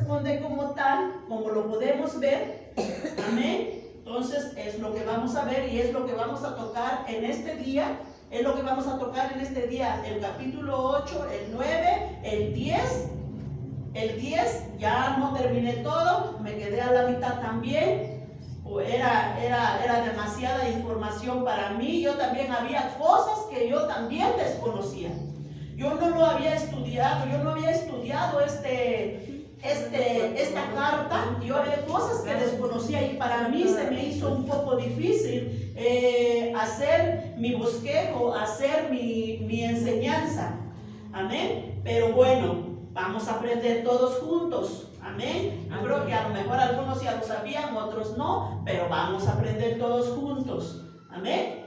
corresponde como tal, como lo podemos ver. Amén. Entonces es lo que vamos a ver y es lo que vamos a tocar en este día. Es lo que vamos a tocar en este día, el capítulo 8, el 9, el 10. El 10 ya no terminé todo, me quedé a la mitad también. Era demasiada información para mí. Yo también había cosas que yo también desconocía. Yo no lo había estudiado, yo no había estudiado esta carta. Yo había cosas que desconocía y para mí se me hizo un poco difícil hacer mi bosquejo, hacer mi enseñanza. Amén. Pero bueno, vamos a aprender todos juntos. Amén. Yo creo que a lo mejor algunos ya lo sabían, otros no, pero vamos a aprender todos juntos. Amén.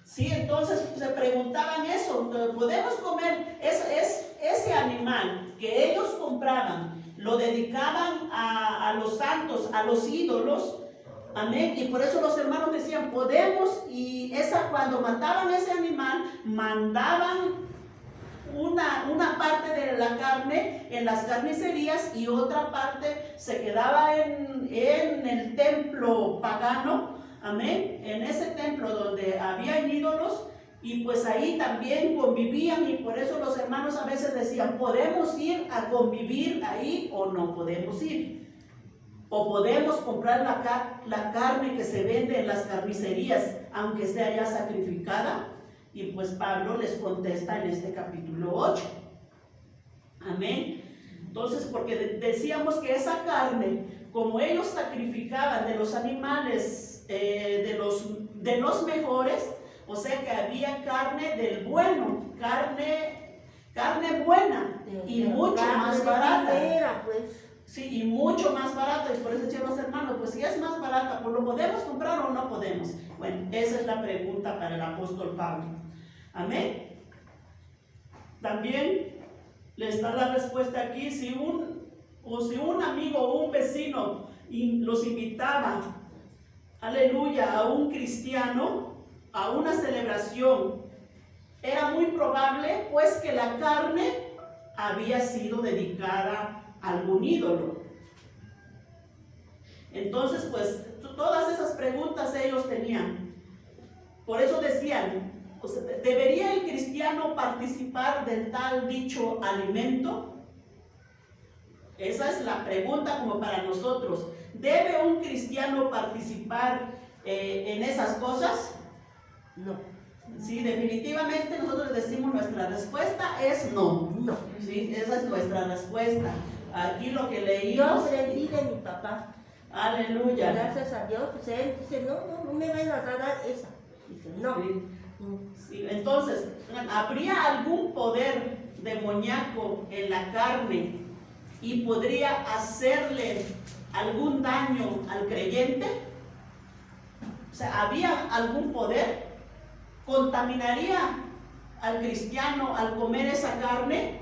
Sí, entonces se preguntaban eso, ¿podemos comer ese animal que ellos compraban? Lo dedicaban a los santos, a los ídolos. Amén. Y por eso los hermanos decían, podemos, y cuando mataban ese animal, mandaban una parte de la carne en las carnicerías y otra parte se quedaba en el templo pagano. Amén. En ese templo donde había ídolos, y pues ahí también convivían, y por eso los hermanos a veces decían, ¿podemos ir a convivir ahí o no podemos ir? O podemos comprar la carne que se vende en las carnicerías, aunque sea ya sacrificada. Y pues Pablo les contesta en este capítulo 8. Amén. Entonces, porque decíamos que esa carne, como ellos sacrificaban de los animales, de los mejores, o sea que había carne del bueno, carne buena y mucho más barata. Sí, y mucho más barata. Y por eso decían los hermanos, pues si es más barata, pues ¿lo podemos comprar o no podemos? Bueno, esa es la pregunta para el apóstol Pablo. Amén. También les da la respuesta aquí. Si un amigo o un vecino los invitaba, aleluya, a un cristiano, a una celebración, era muy probable pues que la carne había sido dedicada a algún ídolo. Entonces pues todas esas preguntas ellos tenían. Por eso decían, ¿debería el cristiano participar del tal dicho alimento? Esa es la pregunta como para nosotros. ¿Debe un cristiano participar en esas cosas? No. Sí, definitivamente nosotros decimos nuestra respuesta es no. No. Sí, esa es nuestra respuesta. Aquí lo que leímos. Yo aprendí de mi papá. Aleluya. Gracias a Dios, pues él dice, no me vayan a dar esa. Dice, no. Sí. Sí, entonces, ¿habría algún poder demoníaco en la carne y podría hacerle algún daño al creyente? O sea, ¿había algún poder? ¿Contaminaría al cristiano al comer esa carne?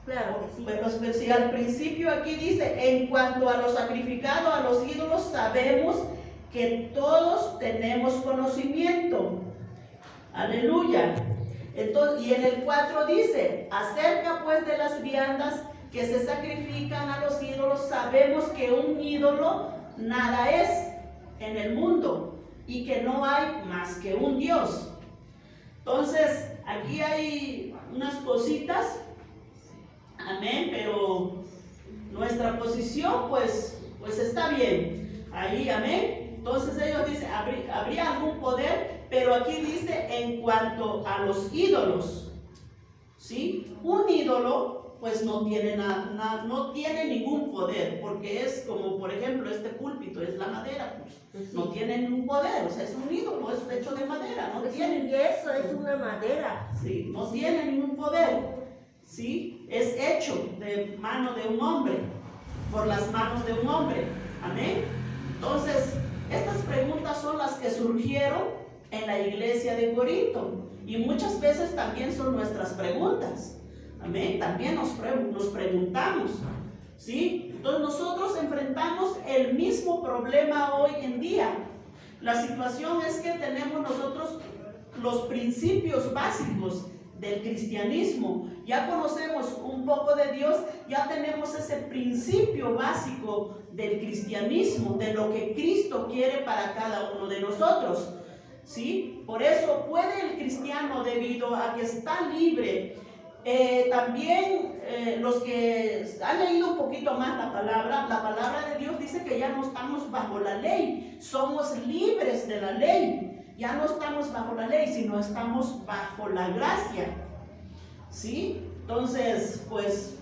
Claro que sí. Pero si al principio aquí dice, en cuanto a lo sacrificado a los ídolos, sabemos que todos tenemos conocimiento. Aleluya. Entonces, y en el 4 dice, acerca pues de las viandas que se sacrifican a los ídolos, sabemos que un ídolo nada es en el mundo y que no hay más que un Dios. Entonces, aquí hay unas cositas, amén, pero nuestra posición pues está bien, ahí, amén. Entonces ellos dicen, ¿habría algún poder? Pero aquí dice, en cuanto a los ídolos, ¿sí? Un ídolo, pues no tiene no tiene ningún poder, porque es como, por ejemplo, este púlpito, es la madera, pues, sí. No tiene ningún poder, o sea, es un ídolo, es hecho de madera, no tiene. Y eso es una madera. Sí, no tiene ningún poder, ¿sí? Es hecho de mano de un hombre, por las manos de un hombre, amén. Entonces, estas preguntas son las que surgieron en la iglesia de Corinto y muchas veces también son nuestras preguntas, amén. También nos preguntamos, ¿sí? Entonces nosotros enfrentamos el mismo problema hoy en día. La situación es que tenemos nosotros los principios básicos del cristianismo, ya conocemos un poco de Dios, ya tenemos ese principio básico del cristianismo, de lo que Cristo quiere para cada uno de nosotros, ¿sí? Por eso puede el cristiano, debido a que está libre. También los que han leído un poquito más la palabra de Dios dice que ya no estamos bajo la ley, somos libres de la ley. Ya no estamos bajo la ley, sino estamos bajo la gracia, ¿sí? Entonces, pues,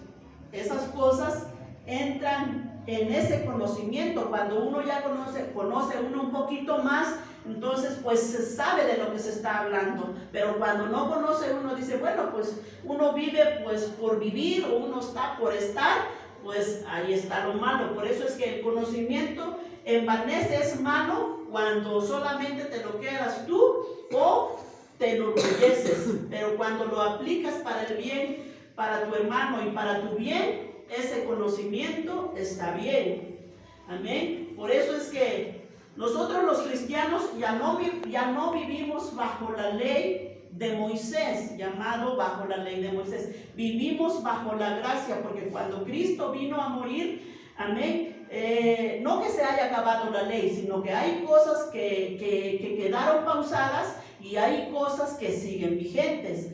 esas cosas entran en ese conocimiento. Cuando uno ya conoce uno un poquito más, entonces, pues, se sabe de lo que se está hablando. Pero cuando no conoce, uno dice, bueno, pues, uno vive, pues, por vivir, o uno está por estar, pues, ahí está lo malo. Por eso es que el conocimiento envanece, es malo cuando solamente te lo quedas tú o te enorgulleces, pero cuando lo aplicas para el bien, para tu hermano y para tu bien, ese conocimiento está bien. Amén. Por eso es que nosotros los cristianos ya no vivimos bajo la ley de Moisés, llamado bajo la ley de Moisés. Vivimos bajo la gracia, porque cuando Cristo vino a morir, amén, no que se haya acabado la ley, sino que hay cosas que quedaron pausadas y hay cosas que siguen vigentes,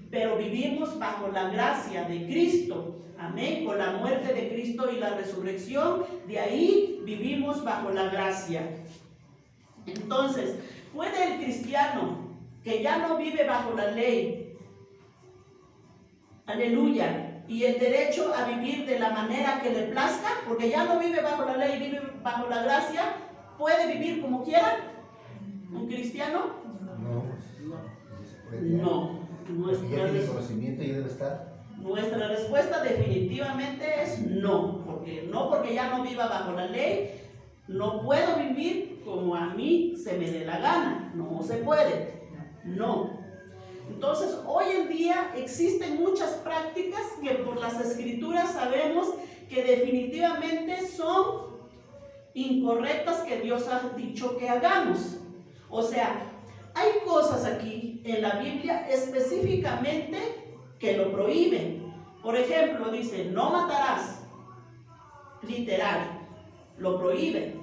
pero vivimos bajo la gracia de Cristo, amén, con la muerte de Cristo y la resurrección, de ahí vivimos bajo la gracia. Entonces, ¿puede el cristiano que ya no vive bajo la ley, aleluya, y el derecho a vivir de la manera que le plazca, porque ya no vive bajo la ley, vive bajo la gracia, puede vivir como quiera? ¿Un cristiano? No. Nuestra respuesta definitivamente es no, porque ya no viva bajo la ley, no puedo vivir como a mí se me dé la gana, no se puede, no. Entonces, hoy en día existen muchas prácticas que por las escrituras sabemos que definitivamente son incorrectas, que Dios ha dicho que hagamos. O sea, hay cosas aquí en la Biblia específicamente que lo prohíben. Por ejemplo, dice, no matarás. Literal, lo prohíben.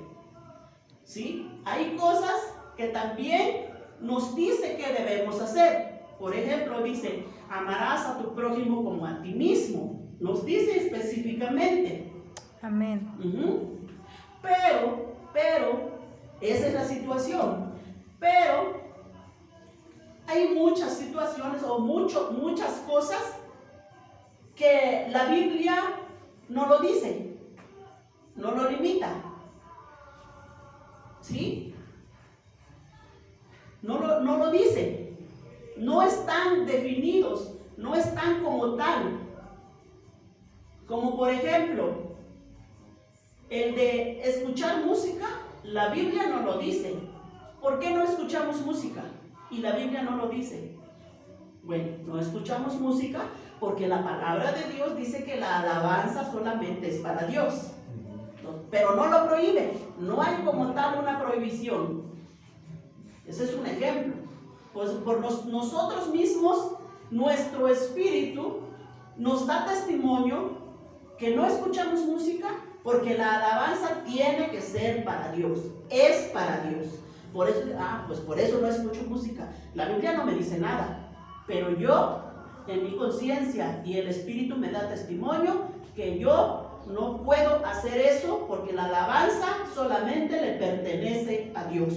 ¿Sí? Hay cosas que también nos dice que debemos hacer. Por ejemplo, dice, amarás a tu prójimo como a ti mismo. Nos dice específicamente. Amén. Pero, esa es la situación. Pero hay muchas situaciones o muchas cosas que la Biblia no lo dice, no lo limita. ¿Sí? No lo dice. No están definidos, no están como tal. Como por ejemplo, el de escuchar música, la Biblia no lo dice. ¿Por qué no escuchamos música? Y la Biblia no lo dice. Bueno, no escuchamos música porque la palabra de Dios dice que la alabanza solamente es para Dios. Pero no lo prohíbe, no hay como tal una prohibición. Ese es un ejemplo. Pues por nosotros mismos, nuestro espíritu nos da testimonio que no escuchamos música porque la alabanza tiene que ser para Dios, es para Dios. Por eso, pues por eso no escucho música. La Biblia no me dice nada, pero yo, en mi conciencia y el espíritu me da testimonio que yo no puedo hacer eso porque la alabanza solamente le pertenece a Dios.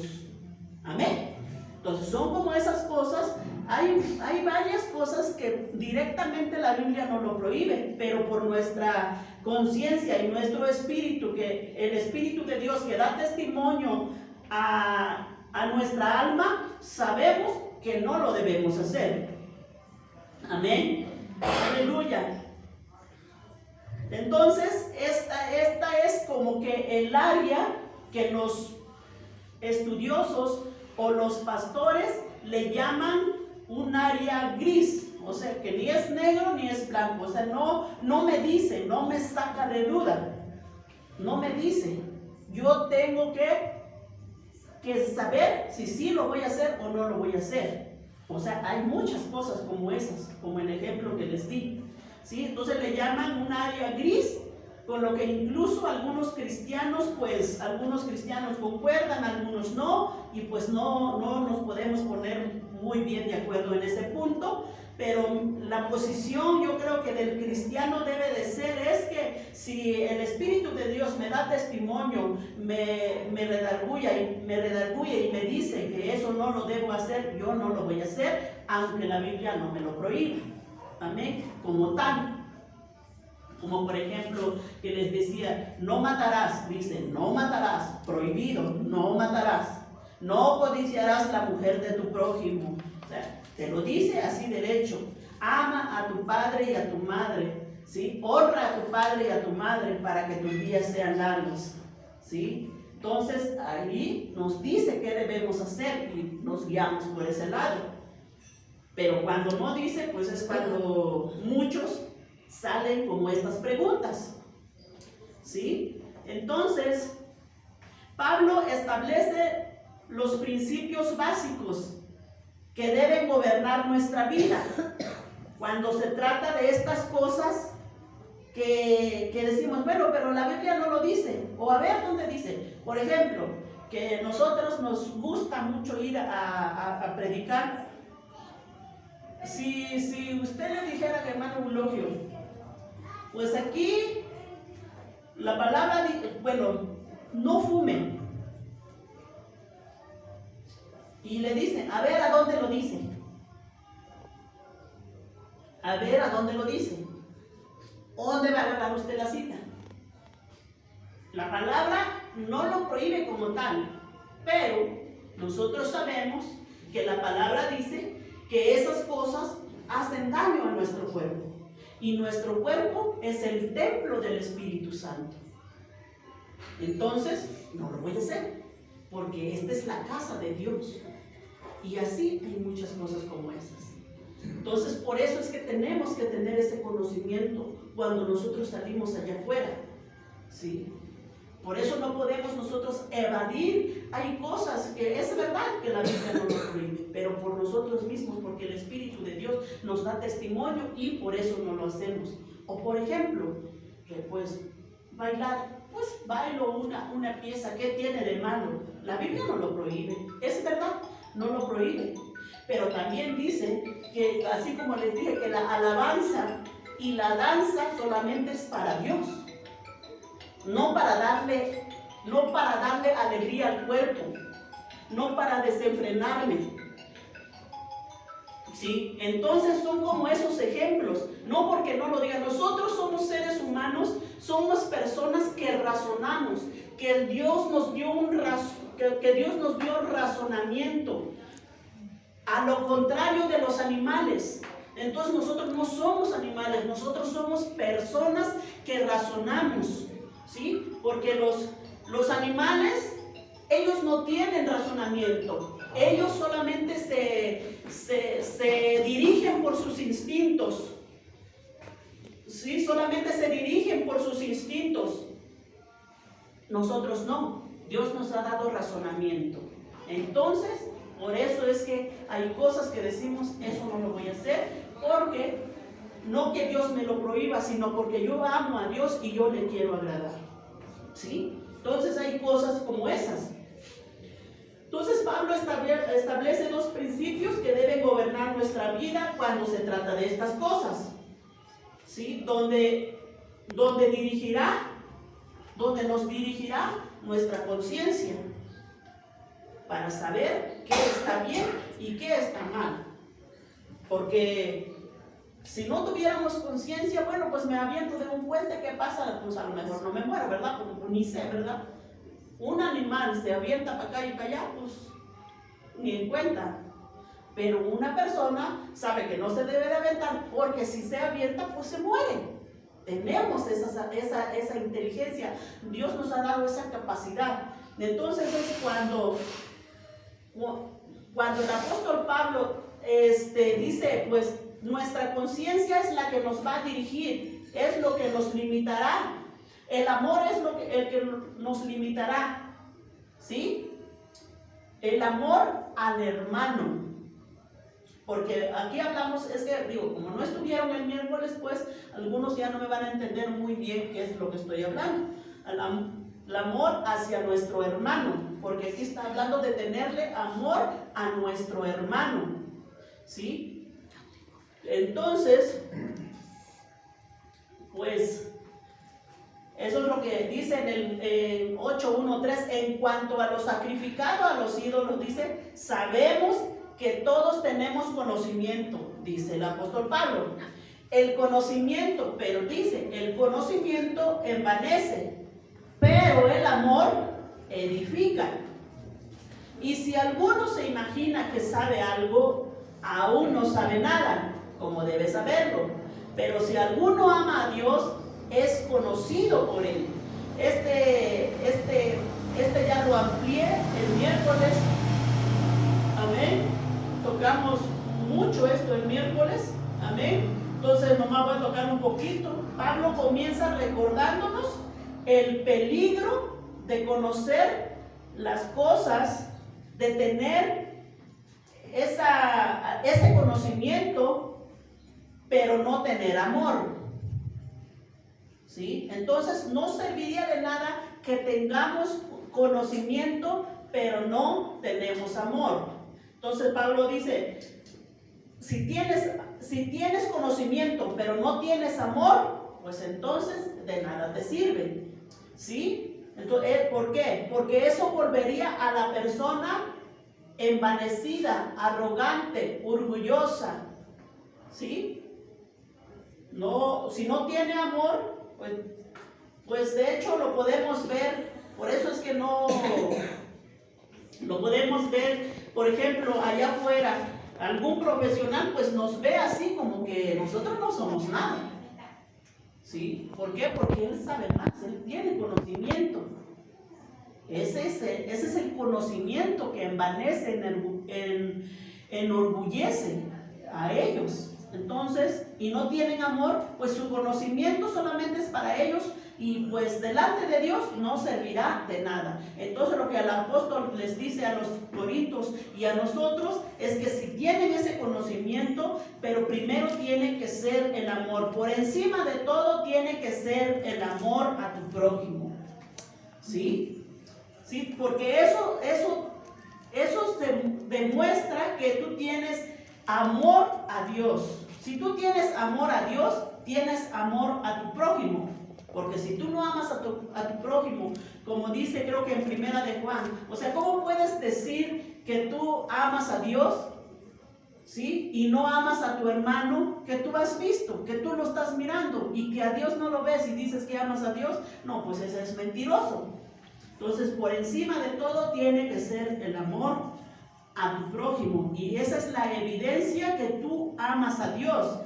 Amén. Entonces son como esas cosas. Hay varias cosas que directamente la Biblia no lo prohíbe, pero por nuestra conciencia y nuestro espíritu, que el Espíritu de Dios que da testimonio a nuestra alma, sabemos que no lo debemos hacer. Amén. Aleluya. Entonces, esta es como que el área que los estudiosos o los pastores le llaman un área gris, o sea, que ni es negro ni es blanco, o sea, no me dice, no me saca de duda, no me dice. Yo tengo que saber si sí lo voy a hacer o no lo voy a hacer. O sea, hay muchas cosas como esas, como el ejemplo que les di, ¿sí? Entonces le llaman un área gris, con lo que incluso algunos cristianos concuerdan, algunos no, y pues no nos podemos poner muy bien de acuerdo en ese punto. Pero la posición, yo creo que del cristiano debe de ser es que si el Espíritu de Dios me da testimonio, me redarguye y me dice que eso no lo debo hacer, yo no lo voy a hacer, aunque la Biblia no me lo prohíbe. Amén. Como tal. Como por ejemplo, que les decía, no matarás, dice, no matarás, prohibido, no matarás. No codiciarás la mujer de tu prójimo. O sea, te lo dice así derecho. Ama a tu padre y a tu madre, ¿sí? Honra a tu padre y a tu madre para que tus días sean largos, ¿sí? Entonces, ahí nos dice qué debemos hacer y nos guiamos por ese lado. Pero cuando no dice, pues es cuando muchos salen como estas preguntas, ¿sí? Entonces, Pablo establece los principios básicos que deben gobernar nuestra vida cuando se trata de estas cosas que decimos, bueno, pero la Biblia no lo dice, o a ver dónde dice. Por ejemplo, que nosotros nos gusta mucho ir a predicar. Si usted le dijera al hermano Eulogio, pues aquí la palabra, bueno, no fumen. Y le dice, a ver a dónde lo dice. A ver a dónde lo dice. ¿Dónde va a agarrar usted la cita? La palabra no lo prohíbe como tal, pero nosotros sabemos que la palabra dice que esas cosas hacen daño a nuestro cuerpo. Y nuestro cuerpo es el templo del Espíritu Santo. Entonces, no lo voy a hacer, porque esta es la casa de Dios. Y así hay muchas cosas como esas. Entonces, por eso es que tenemos que tener ese conocimiento cuando nosotros salimos allá afuera, ¿sí? Por eso no podemos nosotros evadir. Hay cosas que es verdad que la Biblia no lo prohíbe, pero por nosotros mismos, porque el Espíritu de Dios nos da testimonio y por eso no lo hacemos. O por ejemplo, que pues bailar, pues bailo una pieza, ¿qué tiene de malo? La Biblia no lo prohíbe, es verdad, no lo prohíbe. Pero también dice que, así como les dije, que la alabanza y la danza solamente es para Dios. No para darle alegría al cuerpo, no para desenfrenarme, ¿sí? Entonces son como esos ejemplos, no porque no lo digan. Nosotros somos seres humanos, somos personas que razonamos, que Dios nos dio razonamiento, a lo contrario de los animales. Entonces nosotros no somos animales, nosotros somos personas que razonamos, ¿sí? Porque los animales, ellos no tienen razonamiento, ellos solamente se dirigen por sus instintos, ¿sí? Solamente se dirigen por sus instintos. Nosotros no, Dios nos ha dado razonamiento. Entonces, por eso es que hay cosas que decimos, eso no lo voy a hacer, porque no que Dios me lo prohíba, sino porque yo amo a Dios y yo le quiero agradar, ¿sí? Entonces hay cosas como esas. Entonces Pablo establece dos principios que deben gobernar nuestra vida cuando se trata de estas cosas, ¿sí? Donde nos dirigirá nuestra conciencia para saber qué está bien y qué está mal. Porque si no tuviéramos conciencia, bueno, pues me aviento de un puente, ¿qué pasa? Pues a lo mejor no me muero, ¿verdad? Pues ni sé, ¿verdad? Un animal se avienta para acá y para allá, pues ni en cuenta. Pero una persona sabe que no se debe de aventar, porque si se avienta, pues se muere. Tenemos esa inteligencia. Dios nos ha dado esa capacidad. Entonces es cuando el apóstol Pablo dice, pues nuestra conciencia es la que nos va a dirigir, es lo que nos limitará. El amor es el que nos limitará, ¿sí? El amor al hermano. Porque aquí hablamos, es que digo, como no estuvieron el miércoles, pues algunos ya no me van a entender muy bien qué es lo que estoy hablando. El amor hacia nuestro hermano, porque aquí está hablando de tenerle amor a nuestro hermano, ¿sí? Entonces, pues, eso es lo que dice en el 8:1-3, en cuanto a lo sacrificado a los ídolos, dice, sabemos que todos tenemos conocimiento, dice el apóstol Pablo. El conocimiento, pero dice, el conocimiento envanece, pero el amor edifica. Y si alguno se imagina que sabe algo, aún no sabe nada, como debe saberlo. Pero si alguno ama a Dios, es conocido por Él. Este ya lo amplié el miércoles. Amén. Tocamos mucho esto el miércoles. Amén. Entonces nomás voy a tocar un poquito. Pablo comienza recordándonos el peligro de conocer las cosas, de tener ese conocimiento, pero no tener amor. ¿Sí? Entonces no serviría de nada que tengamos conocimiento, pero no tenemos amor. Entonces Pablo dice, si tienes conocimiento, pero no tienes amor, pues entonces de nada te sirve. ¿Sí? Entonces, ¿por qué? Porque eso volvería a la persona envanecida, arrogante, orgullosa. ¿Sí? No, si no tiene amor, pues de hecho lo podemos ver. Por eso es que no lo podemos ver, por ejemplo, allá afuera, algún profesional pues nos ve así como que nosotros no somos nada. ¿Sí? ¿Por qué? Porque él sabe más, él tiene conocimiento. Ese es el conocimiento que envanece, enorgullece a ellos. Entonces, y no tienen amor, pues su conocimiento solamente es para ellos y pues delante de Dios no servirá de nada. Entonces lo que el apóstol les dice a los corintios y a nosotros es que si tienen ese conocimiento, pero primero tiene que ser el amor. Por encima de todo tiene que ser el amor a tu prójimo. ¿Sí? ¿Sí? Porque eso demuestra que tú tienes amor a Dios. Si tú tienes amor a Dios, tienes amor a tu prójimo. Porque si tú no amas a tu prójimo, como dice creo que en Primera de Juan, o sea, ¿cómo puedes decir que tú amas a Dios, ¿sí? Y no amas a tu hermano que tú has visto, que tú lo estás mirando y que a Dios no lo ves y dices que amas a Dios? No, pues ese es mentiroso. Entonces, por encima de todo tiene que ser el amor a tu prójimo. Y esa es la evidencia que tú amas a Dios.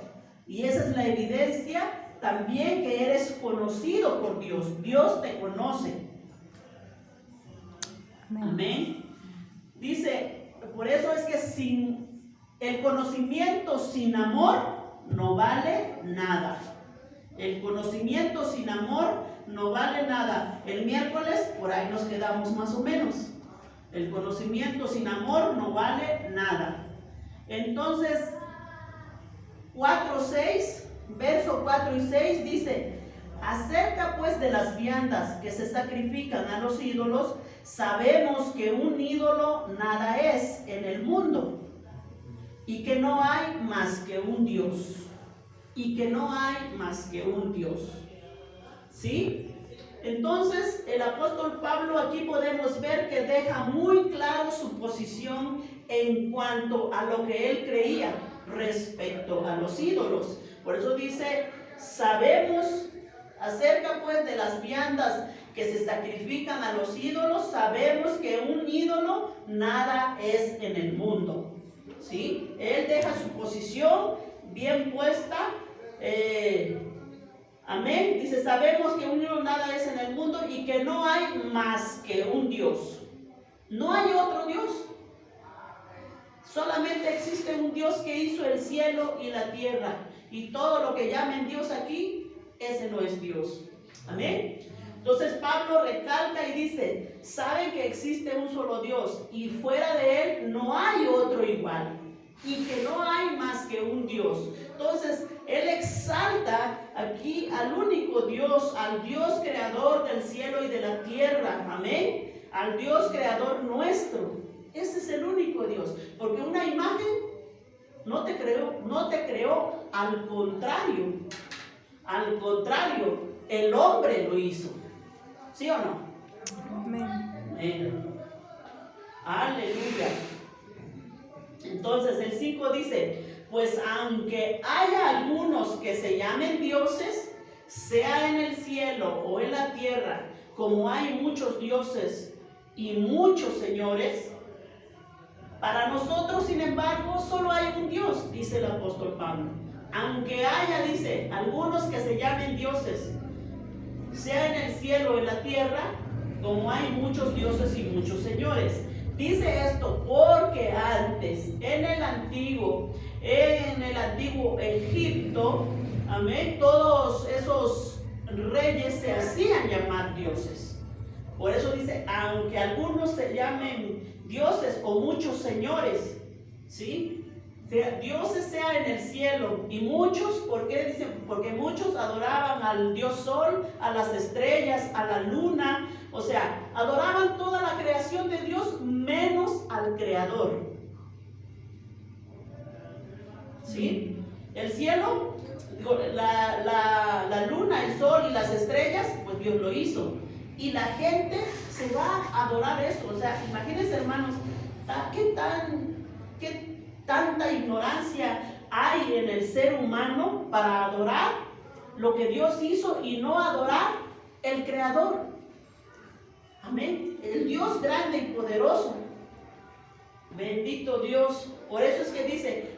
Y esa es la evidencia también que eres conocido por Dios. Dios te conoce. Amén. Dice, por eso es que sin el conocimiento sin amor no vale nada. El conocimiento sin amor no vale nada. El miércoles por ahí nos quedamos más o menos. El conocimiento sin amor no vale nada. Entonces, 4:6, verso 4 y 6 dice, acerca pues de las viandas que se sacrifican a los ídolos, sabemos que un ídolo nada es en el mundo y que no hay más que un Dios. Y que no hay más que un Dios. ¿Sí? Entonces, el apóstol Pablo aquí podemos ver que deja muy claro su posición en cuanto a lo que él creía respecto a los ídolos. Por eso dice, sabemos, acerca pues de las viandas que se sacrifican a los ídolos, sabemos que un ídolo nada es en el mundo. ¿Sí? Él deja su posición bien puesta. Amén. Dice, sabemos que un Dios nada es en el mundo y que no hay más que un Dios. No hay otro Dios. Solamente existe un Dios que hizo el cielo y la tierra. Y todo lo que llamen Dios aquí, ese no es Dios. Amén. Entonces Pablo recalca y dice, saben que existe un solo Dios y fuera de él no hay otro igual. y que no hay más que un Dios. Entonces, él exalta aquí al único Dios, al Dios creador del cielo y de la tierra, amén, al Dios creador nuestro. Ese es el único Dios, porque una imagen no te creó, al contrario, el hombre lo hizo, ¿sí o no? Amén. Amén. Aleluya. Entonces el 5 dice, pues aunque haya algunos que se llamen dioses, sea en el cielo o en la tierra, como hay muchos dioses y muchos señores, para nosotros, sin embargo, solo hay un Dios, dice el apóstol Pablo. Aunque haya, dice, algunos que se llamen dioses, sea en el cielo o en la tierra, como hay muchos dioses y muchos señores. Dice esto porque antes, en el antiguo Egipto, amén, todos esos reyes se hacían llamar dioses. Por eso dice, aunque algunos se llamen dioses o muchos señores, ¿sí? Dioses sea en el cielo, y muchos, ¿por qué dicen? Porque muchos adoraban al dios sol, a las estrellas, a la luna, o sea, adoraban toda la creación de Dios menos al creador. ¿Sí? El cielo, la luna, el sol y las estrellas, pues Dios lo hizo. Y la gente se va a adorar eso. O sea, imagínense, hermanos, ¿qué tanta ignorancia hay en el ser humano para adorar lo que Dios hizo y no adorar el Creador? Amén. El Dios grande y poderoso. Bendito Dios. Por eso es que dice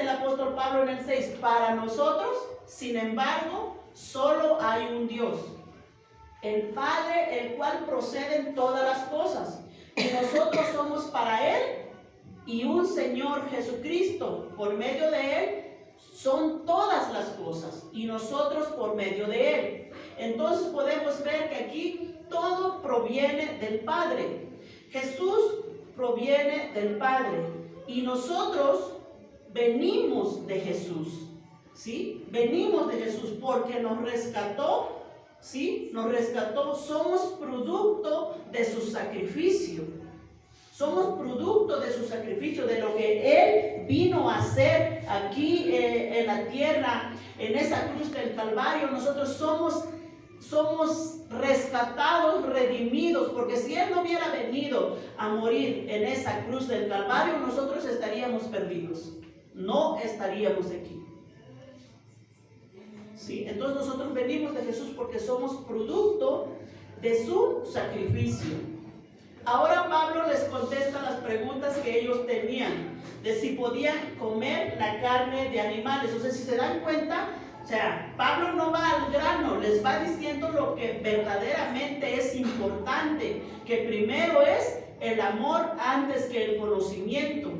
el apóstol Pablo en el 6, para nosotros, sin embargo, solo hay un Dios, el Padre, el cual proceden todas las cosas, y nosotros somos para Él, y un Señor Jesucristo, por medio de Él son todas las cosas, y nosotros por medio de Él. Entonces podemos ver que aquí todo proviene del Padre. Jesús proviene del Padre, y nosotros venimos de Jesús, ¿sí? Venimos de Jesús porque nos rescató, ¿sí? Nos rescató, somos producto de su sacrificio. Somos producto de su sacrificio, de lo que Él vino a hacer aquí en la tierra, en esa cruz del Calvario. Nosotros somos rescatados, redimidos, porque si Él no hubiera venido a morir en esa cruz del Calvario, nosotros estaríamos perdidos, no estaríamos aquí. ¿Sí? Entonces nosotros venimos de Jesús porque somos producto de su sacrificio. Ahora Pablo les contesta las preguntas que ellos tenían, de si podían comer la carne de animales. O sea, si se dan cuenta, o sea, Pablo no va al grano, les va diciendo lo que verdaderamente es importante, que primero es el amor antes que el conocimiento.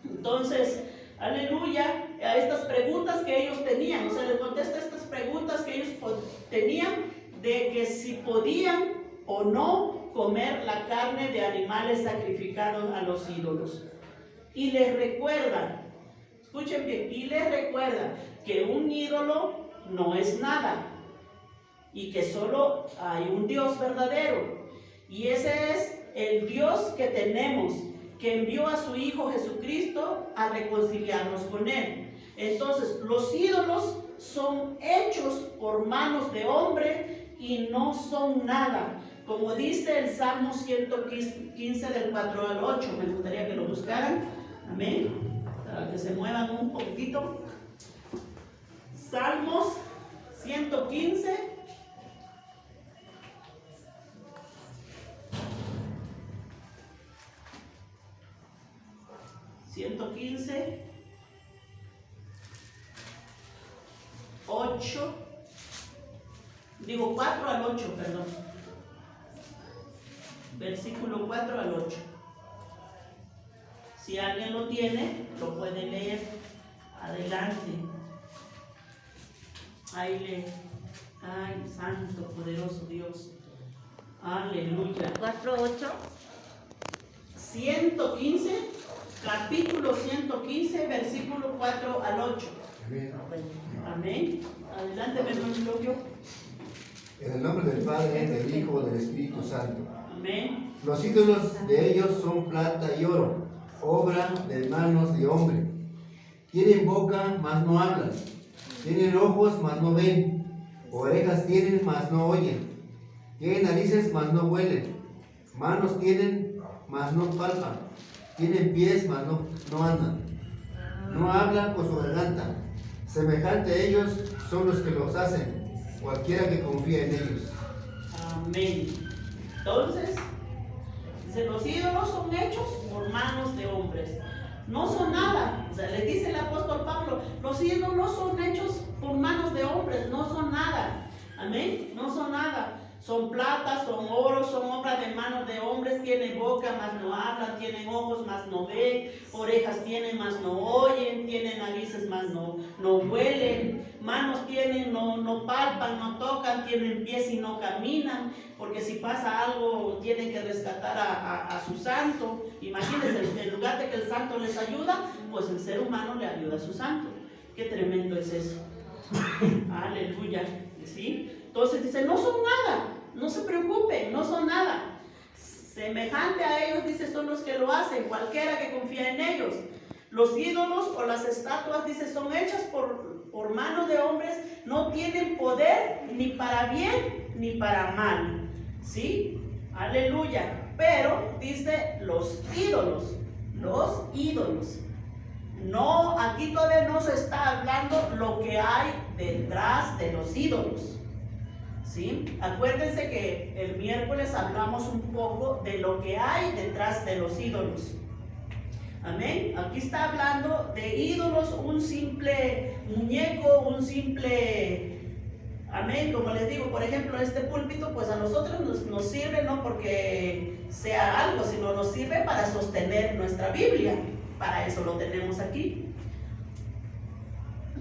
Entonces, aleluya, a estas preguntas que ellos tenían, o sea, les contesta estas preguntas que ellos tenían de que si podían o no comer la carne de animales sacrificados a los ídolos. Y les recuerda, escuchen bien, y les recuerda que un ídolo no es nada y que solo hay un Dios verdadero, y ese es el Dios que tenemos, que envió a su Hijo Jesucristo a reconciliarnos con Él. Entonces, los ídolos son hechos por manos de hombre y no son nada. Como dice el Salmo 115 del 4 al 8, me gustaría que lo buscaran, amén, para que se muevan un poquitito. Salmos 115. Ocho, digo 4 al 8, perdón. Versículo 4 al 8. Si alguien lo tiene, lo puede leer. Adelante. Ahí lee. Ay, santo, poderoso Dios. Aleluya. 4:8. 115. capítulo 115, versículo 4 al 8. Amén. Amén. Adelante, hermano Claudio. En el nombre del Padre, del Hijo, del Espíritu Santo. Amén. Los ídolos de ellos son plata y oro, obra de manos de hombre. Tienen boca, mas no hablan. Tienen ojos, mas no ven. Orejas tienen, mas no oyen. Tienen narices, mas no huelen. Manos tienen, mas no palpan. Tienen pies, mas no andan. No hablan con su garganta. Semejante a ellos son los que los hacen, cualquiera que confía en ellos. Amén. Entonces, dice, los ídolos son hechos por manos de hombres. No son nada. O sea, le dice el apóstol Pablo, los ídolos no son hechos por manos de hombres, no son nada. Amén. No son nada. Son plata, son oro, son obra de manos de hombres. Tienen boca, mas no hablan. Tienen ojos, mas no ven. Orejas tienen, mas no oyen. Tienen narices, mas no huelen. Manos tienen, no palpan, no tocan. Tienen pies y no caminan. Porque si pasa algo, tienen que rescatar a su santo. Imagínense, en lugar de que el santo les ayuda, pues el ser humano le ayuda a su santo. Qué tremendo es eso. Aleluya. ¿Sí? Entonces dice, no son nada, no se preocupen, no son nada. Semejante a ellos, dice, son los que lo hacen, cualquiera que confía en ellos. Los ídolos o las estatuas, dice, son hechas por manos de hombres, no tienen poder ni para bien ni para mal. ¿Sí? Aleluya. Pero, dice, los ídolos. No, aquí todavía no se está hablando lo que hay detrás de los ídolos. ¿Sí? Acuérdense que el miércoles hablamos un poco de lo que hay detrás de los ídolos. Amén. Aquí está hablando de ídolos, un simple muñeco, un simple... Amén. Como les digo, por ejemplo, este púlpito, pues a nosotros nos sirve no porque sea algo, sino nos sirve para sostener nuestra Biblia. Para eso lo tenemos aquí.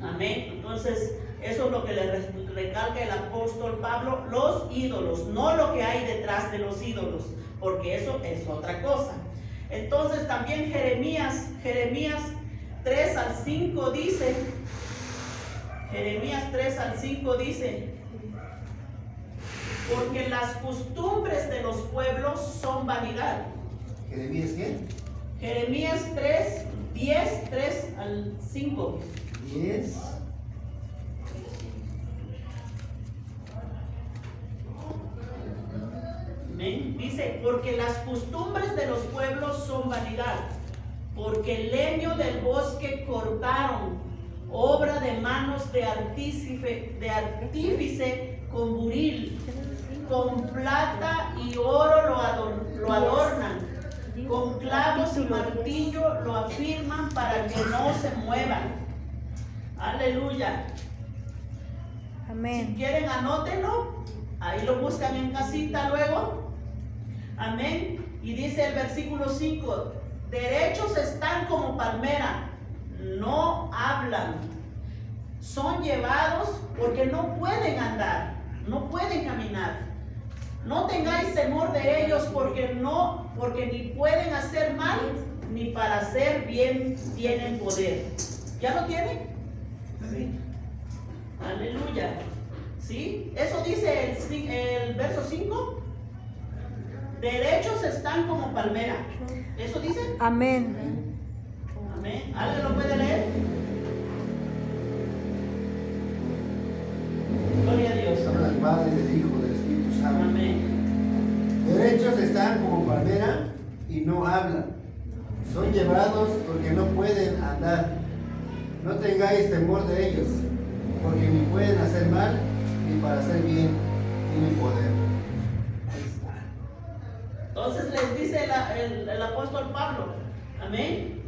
Amén. Entonces, eso es lo que le recalca el apóstol Pablo, los ídolos, no lo que hay detrás de los ídolos, porque eso es otra cosa. Entonces también Jeremías 3 al 5 dice, Jeremías 3 al 5 dice, porque las costumbres de los pueblos son vanidad. ¿Jeremías qué? Jeremías 3 al 5. 10. Dice, porque las costumbres de los pueblos son vanidad, porque el leño del bosque cortaron, obra de manos de artífice con buril, con plata y oro lo adornan, con clavos y martillo lo afirman para que no se muevan. Aleluya. Amén. Si quieren, anótenlo. Ahí lo buscan en casita luego. Amén. Y dice el versículo 5, derechos están como palmera, no hablan. Son llevados porque no pueden andar, no pueden caminar. No tengáis temor de ellos porque ni pueden hacer mal, ni para hacer bien tienen poder. ¿Ya lo tienen? Sí. Aleluya. ¿Sí? Eso dice el verso 5. Derechos están como palmera. ¿Eso dice? Amén. Amén. ¿Alguien lo puede leer? Gloria a Dios. Habla del Padre, del Hijo, del Espíritu Santo. Amén. Derechos están como palmera y no hablan. Son llevados porque no pueden andar. No tengáis temor de ellos, porque ni pueden hacer mal, ni para hacer bien tienen poder. Entonces les dice el apóstol Pablo, amén.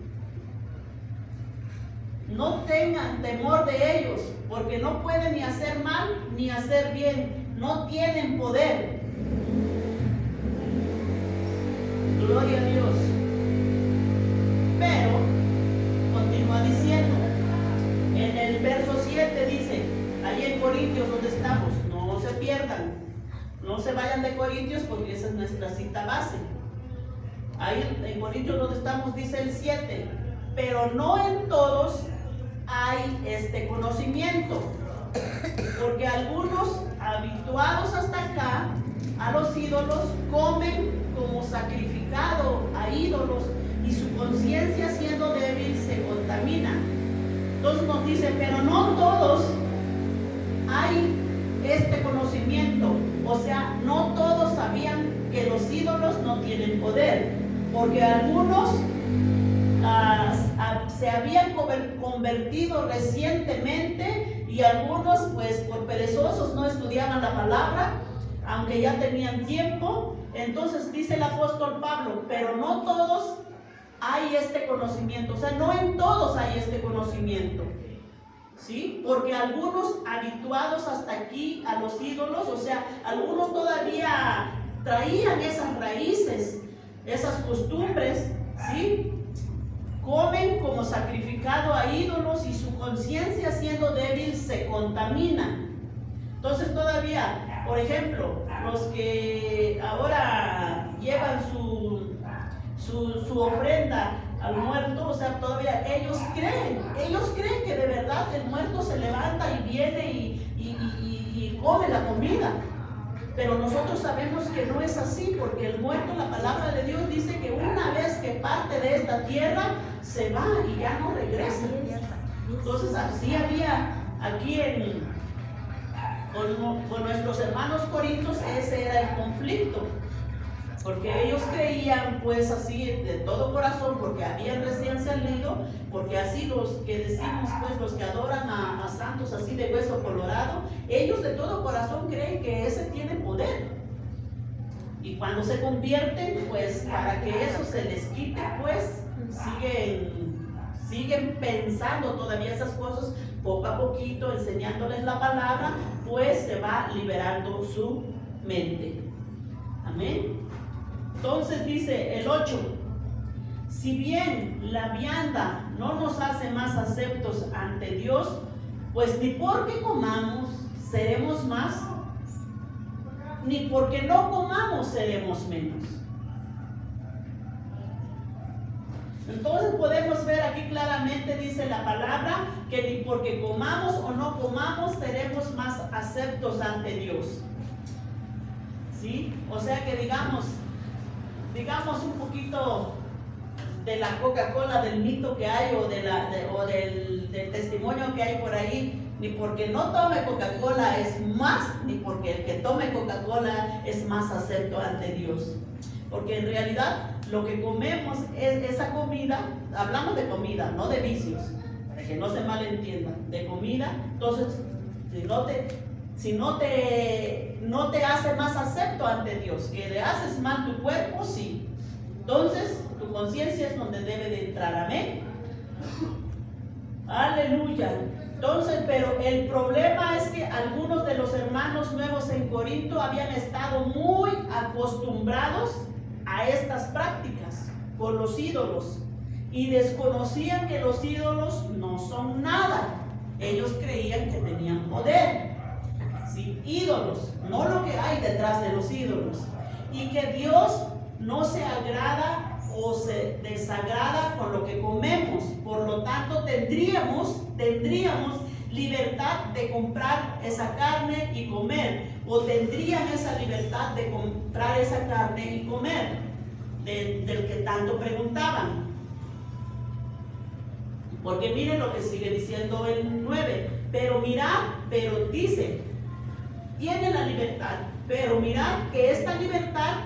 No tengan temor de ellos, porque no pueden ni hacer mal ni hacer bien, no tienen poder. Gloria a Dios. Pero continúa diciendo, en el verso 7 dice, allí en Corintios donde estamos, no se pierdan. No se vayan de Corintios porque esa es nuestra cita base. ahí en Corintios donde estamos dice el 7, pero no en todos hay este conocimiento, porque algunos habituados hasta acá a los ídolos comen como sacrificado a ídolos y su conciencia siendo débil se contamina. Entonces nos dice, pero no todos hay este conocimiento, o sea, no todos sabían que los ídolos no tienen poder, porque algunos se habían convertido recientemente y algunos pues por perezosos no estudiaban la palabra, aunque ya tenían tiempo. Entonces dice el apóstol Pablo, pero no todos hay este conocimiento, o sea, no en todos hay este conocimiento, ¿sí? Porque algunos habituados hasta aquí a los ídolos, o sea, algunos todavía traían esas raíces, esas costumbres, ¿sí? Comen como sacrificado a ídolos y su conciencia siendo débil se contamina. Entonces todavía, por ejemplo, los que ahora llevan su ofrenda al muerto, o sea, todavía ellos creen que de verdad el muerto se levanta y viene y come la comida. Pero nosotros sabemos que no es así, porque el muerto, la palabra de Dios dice que una vez que parte de esta tierra, se va y ya no regresa. Entonces así había aquí con nuestros hermanos corintios, ese era el conflicto. Porque ellos creían pues así de todo corazón, porque habían recién salido, porque así los que decimos pues los que adoran a santos así de hueso colorado, ellos de todo corazón creen que ese tiene poder. Y cuando se convierten, pues para que eso se les quite, pues siguen pensando todavía esas cosas, poco a poquito enseñándoles la palabra, pues se va liberando su mente. Amén. Entonces dice el 8, si bien la vianda no nos hace más aceptos ante Dios, pues ni porque comamos seremos más, ni porque no comamos seremos menos. Entonces podemos ver aquí claramente, dice la palabra, que ni porque comamos o no comamos seremos más aceptos ante Dios. ¿Sí? O sea que digamos un poquito de la Coca-Cola, del mito que hay o del testimonio que hay por ahí, ni porque no tome Coca-Cola es más, ni porque el que tome Coca-Cola es más acepto ante Dios. Porque en realidad lo que comemos es esa comida, hablamos de comida, no de vicios, para que no se malentiendan, de comida. Entonces, si no te hace más acepto ante Dios, que le haces mal tu cuerpo, sí. Entonces, tu conciencia es donde debe de entrar. Amén. Aleluya. Entonces, pero el problema es que algunos de los hermanos nuevos en Corinto habían estado muy acostumbrados a estas prácticas con los ídolos y desconocían que los ídolos no son nada. Ellos creían que tenían poder. ¿Sí? Ídolos, no lo que hay detrás de los ídolos, y que Dios no se agrada o se desagrada con lo que comemos. Por lo tanto tendríamos libertad de comprar esa carne y comer, o tendrían esa libertad de comprar esa carne y comer, del que tanto preguntaban. Porque miren lo que sigue diciendo el 9, pero dice, tienen la libertad, pero mirad que esta libertad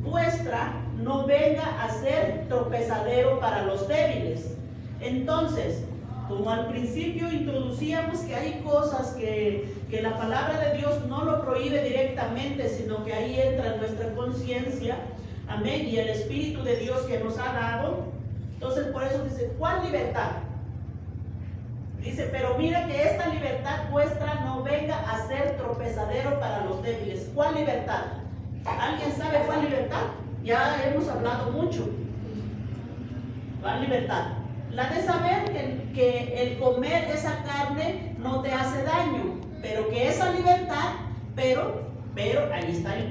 vuestra no venga a ser tropezadero para los débiles. Entonces, como al principio introducíamos que hay cosas que la palabra de Dios no lo prohíbe directamente, sino que ahí entra nuestra conciencia, amén, y el Espíritu de Dios que nos ha dado. Entonces por eso dice, ¿cuál libertad? Dice, pero mira que esta libertad vuestra no venga a ser tropezadero para los débiles. ¿Cuál libertad? ¿Alguien sabe cuál libertad? Ya hemos hablado mucho. ¿Cuál libertad? La de saber que el comer esa carne no te hace daño, pero que esa libertad, pero, ahí está el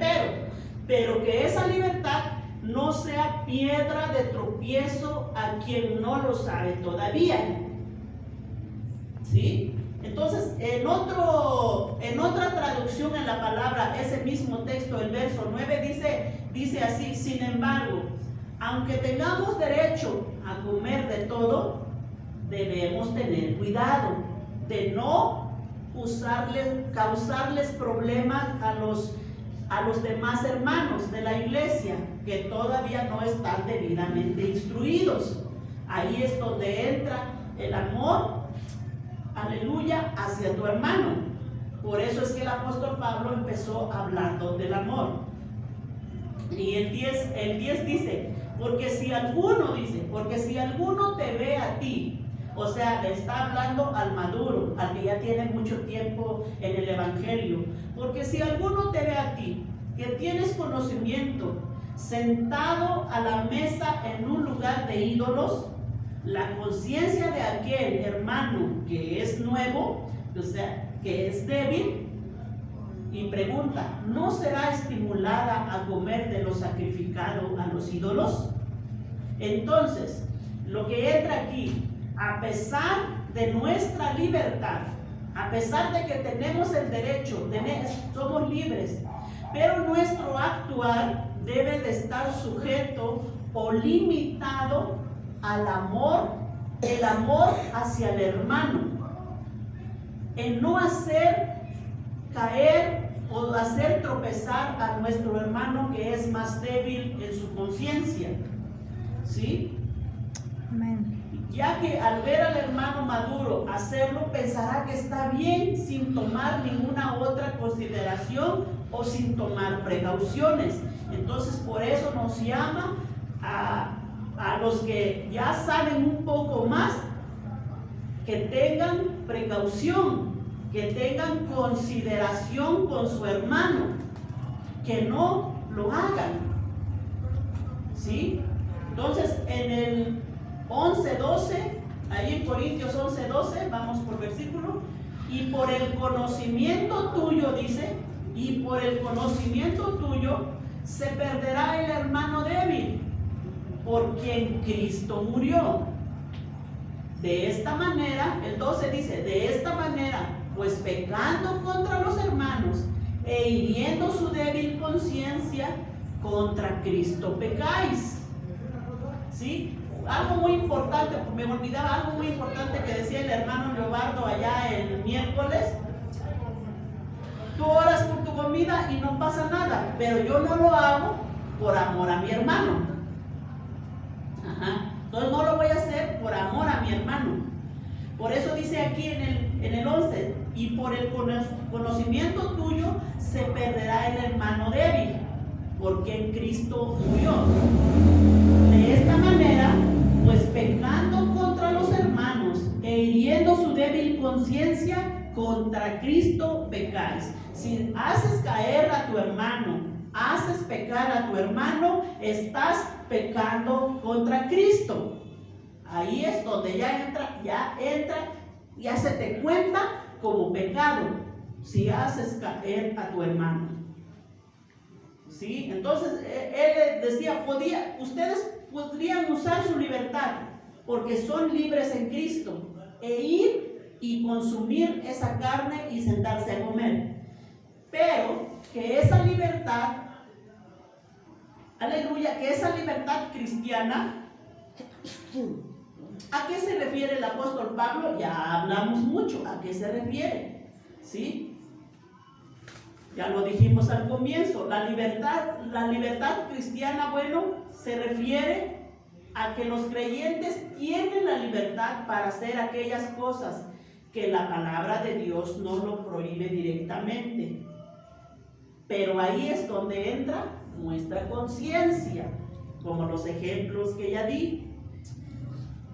pero que esa libertad no sea piedra de tropiezo a quien no lo sabe todavía. ¿Sí? Entonces, en otra traducción en la palabra, ese mismo texto, el verso 9 dice así: sin embargo, aunque tengamos derecho a comer de todo, debemos tener cuidado de no causarles problemas a los demás hermanos de la iglesia que todavía no están debidamente instruidos. Ahí es donde entra el amor, aleluya, hacia tu hermano. Por eso es que el apóstol Pablo empezó hablando del amor. Y el 10 dice, porque si alguno te ve a ti, o sea, le está hablando al maduro, al que ya tiene mucho tiempo en el evangelio, porque si alguno te ve a ti, que tienes conocimiento, sentado a la mesa en un lugar de ídolos, la conciencia de aquel hermano que es nuevo, o sea, que es débil, y pregunta, ¿no será estimulada a comer de lo sacrificado a los ídolos? Entonces, lo que entra aquí, a pesar de nuestra libertad, a pesar de que tenemos el derecho, somos libres, pero nuestro actuar debe de estar sujeto o limitado al amor, el amor hacia el hermano, en no hacer caer o hacer tropezar a nuestro hermano que es más débil en su conciencia, ¿sí? Amén. Ya que al ver al hermano maduro hacerlo, pensará que está bien sin tomar ninguna otra consideración o sin tomar precauciones. Entonces, por eso nos llama a los que ya saben un poco más, que tengan precaución, que tengan consideración con su hermano, que no lo hagan, ¿sí? Entonces, en el 11:12, ahí en Corintios 11:12, vamos por versículo, y por el conocimiento tuyo, dice, y por el conocimiento tuyo se perderá el hermano débil, por quien Cristo murió. De esta manera, el 12 dice, de esta manera, pues pecando contra los hermanos e hiriendo su débil conciencia, contra Cristo pecáis. ¿Sí? Algo muy importante, me olvidaba algo muy importante que decía el hermano Leobardo allá el miércoles. Tú oras por tu comida y no pasa nada, pero yo no lo hago por amor a mi hermano. Ajá. Entonces no lo voy a hacer por amor a mi hermano. Por eso dice aquí en el 11, y por el conocimiento tuyo se perderá el hermano débil, porque en Cristo murió. De esta manera, pues pecando contra los hermanos e hiriendo su débil conciencia, contra Cristo pecáis. Si haces caer a tu hermano, haces pecar a tu hermano, estás pecando contra Cristo. Ahí es donde ya se te cuenta como pecado, si haces caer a tu hermano. ¿Sí? Entonces, él decía, ustedes podrían usar su libertad, porque son libres en Cristo, e ir y consumir esa carne y sentarse a comer. Pero que esa libertad, aleluya, que esa libertad cristiana, ¿a qué se refiere el apóstol Pablo? Ya hablamos mucho, ¿a qué se refiere? ¿Sí? Ya lo dijimos al comienzo, la libertad cristiana, bueno, se refiere a que los creyentes tienen la libertad para hacer aquellas cosas que la palabra de Dios no lo prohíbe directamente. Pero ahí es donde entra nuestra conciencia, como los ejemplos que ya di.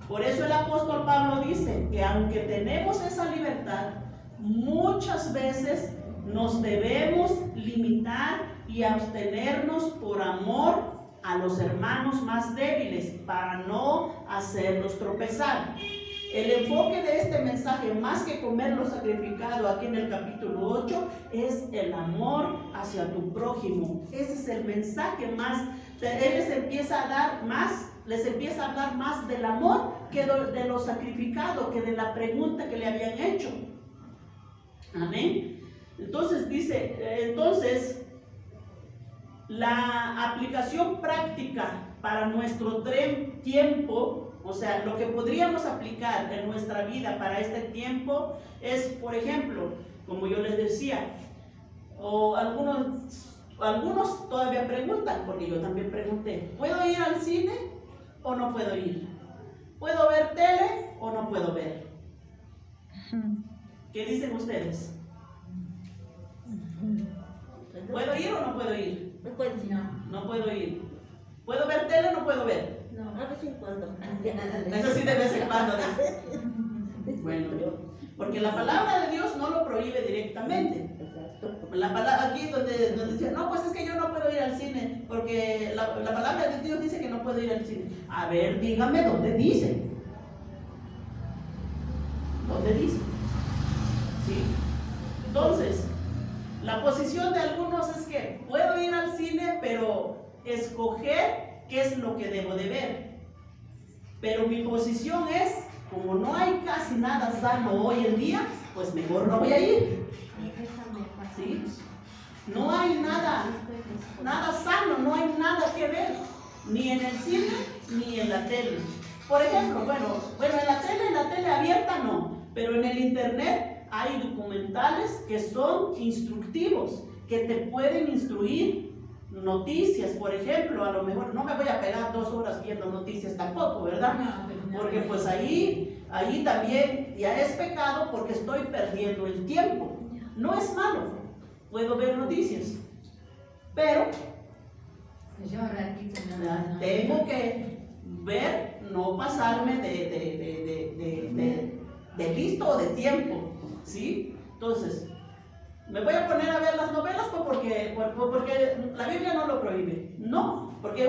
Por eso el apóstol Pablo dice que aunque tenemos esa libertad, muchas veces nos debemos limitar y abstenernos por amor a los hermanos más débiles para no hacerlos tropezar. El enfoque de este mensaje, más que comer lo sacrificado aquí en el capítulo 8, es el amor hacia tu prójimo. Ese es el mensaje más. Él les empieza a hablar más del amor que de lo sacrificado, que de la pregunta que le habían hecho. Amén. Entonces dice, la aplicación práctica para nuestro tiempo, o sea, lo que podríamos aplicar en nuestra vida para este tiempo es, por ejemplo, como yo les decía, o algunos todavía preguntan, porque yo también pregunté, ¿puedo ir al cine o no puedo ir? ¿Puedo ver tele o no puedo ver? ¿Qué dicen ustedes? ¿Puedo ir o no puedo ir? No puedo. No puedo ir. ¿Puedo ver tele o no puedo ver? No, a vez en cuando. Eso sí, de vez en cuando. Bueno, porque la palabra de Dios no lo prohíbe directamente. La palabra aquí donde dice, no, pues es que yo no puedo ir al cine, porque la palabra de Dios dice que no puedo ir al cine. A ver, dígame dónde dice. ¿Dónde dice? ¿Sí? Entonces, la posición de algunos es que puedo ir al cine, pero escoger qué es lo que debo de ver. Pero mi posición es, como no hay casi nada sano hoy en día, pues mejor no voy a ir. ¿Sí? No hay nada sano, no hay nada que ver, ni en el cine, ni en la tele. Por ejemplo, bueno, en la tele abierta no, pero en el internet hay documentales que son instructivos, que te pueden instruir noticias. Por ejemplo, a lo mejor no me voy a pegar 2 horas viendo noticias tampoco, ¿verdad? Porque pues ahí también ya es pecado, porque estoy perdiendo el tiempo. No es malo, puedo ver noticias, pero tengo que ver, no pasarme de listo o de tiempo, ¿sí? Entonces, ¿me voy a poner a ver las novelas? Pues porque la Biblia no lo prohíbe. No, porque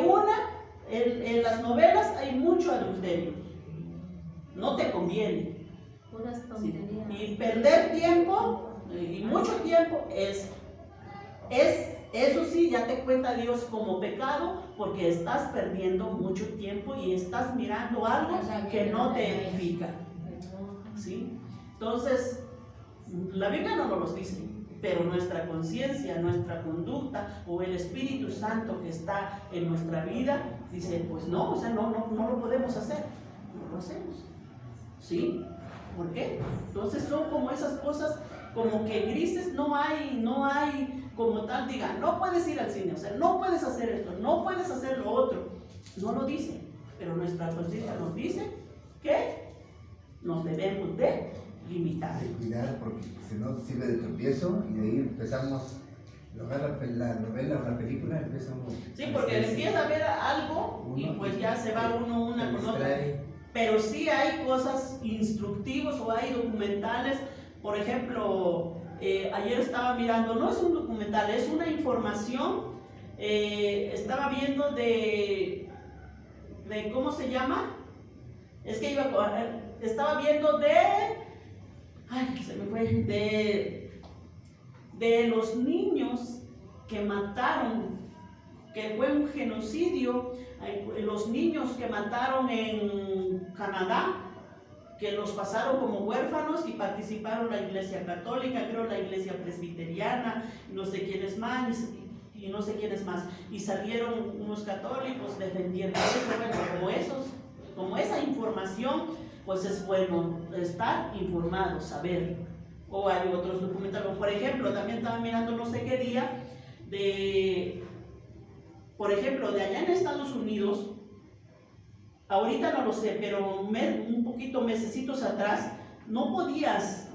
en las novelas hay mucho adulterio. No te conviene. Puras ¿Sí? tonterías. Y perder tiempo, y mucho tiempo, eso sí, ya te cuenta Dios como pecado, porque estás perdiendo mucho tiempo y estás mirando algo que no te edifica. ¿Sí? Entonces, la Biblia no nos lo dice, pero nuestra conciencia, nuestra conducta o el Espíritu Santo que está en nuestra vida dice, pues no, o sea, no lo podemos hacer, no lo hacemos. ¿Sí? ¿Por qué? Entonces son como esas cosas, como que grises, no hay como tal, diga, no puedes ir al cine, o sea, no puedes hacer esto, no puedes hacer lo otro. No lo dice, pero nuestra conciencia nos dice que nos debemos de limitar. De cuidar, porque si no sirve de tropiezo y de ahí empezamos, la novela o la película empezamos. Sí, porque empieza a ver algo y pues ya se va uno una con otra. Pero sí hay cosas instructivas o hay documentales. Por ejemplo, ayer estaba mirando, no es un documental, es una información. Estaba viendo de ¿cómo se llama? Es que estaba viendo se me fue, de los niños que mataron, que fue un genocidio, los niños que mataron en Canadá, que los pasaron como huérfanos y participaron la Iglesia Católica, creo la Iglesia Presbiteriana, no sé quiénes más, y no sé quiénes más, y salieron unos católicos defendiendo eso. Bueno, como esa información, pues es bueno estar informado, saber. O hay otros documentales, por ejemplo, también estaba mirando no sé qué día, por ejemplo, de allá en Estados Unidos, ahorita no lo sé, pero un poquito mesecitos atrás, no podías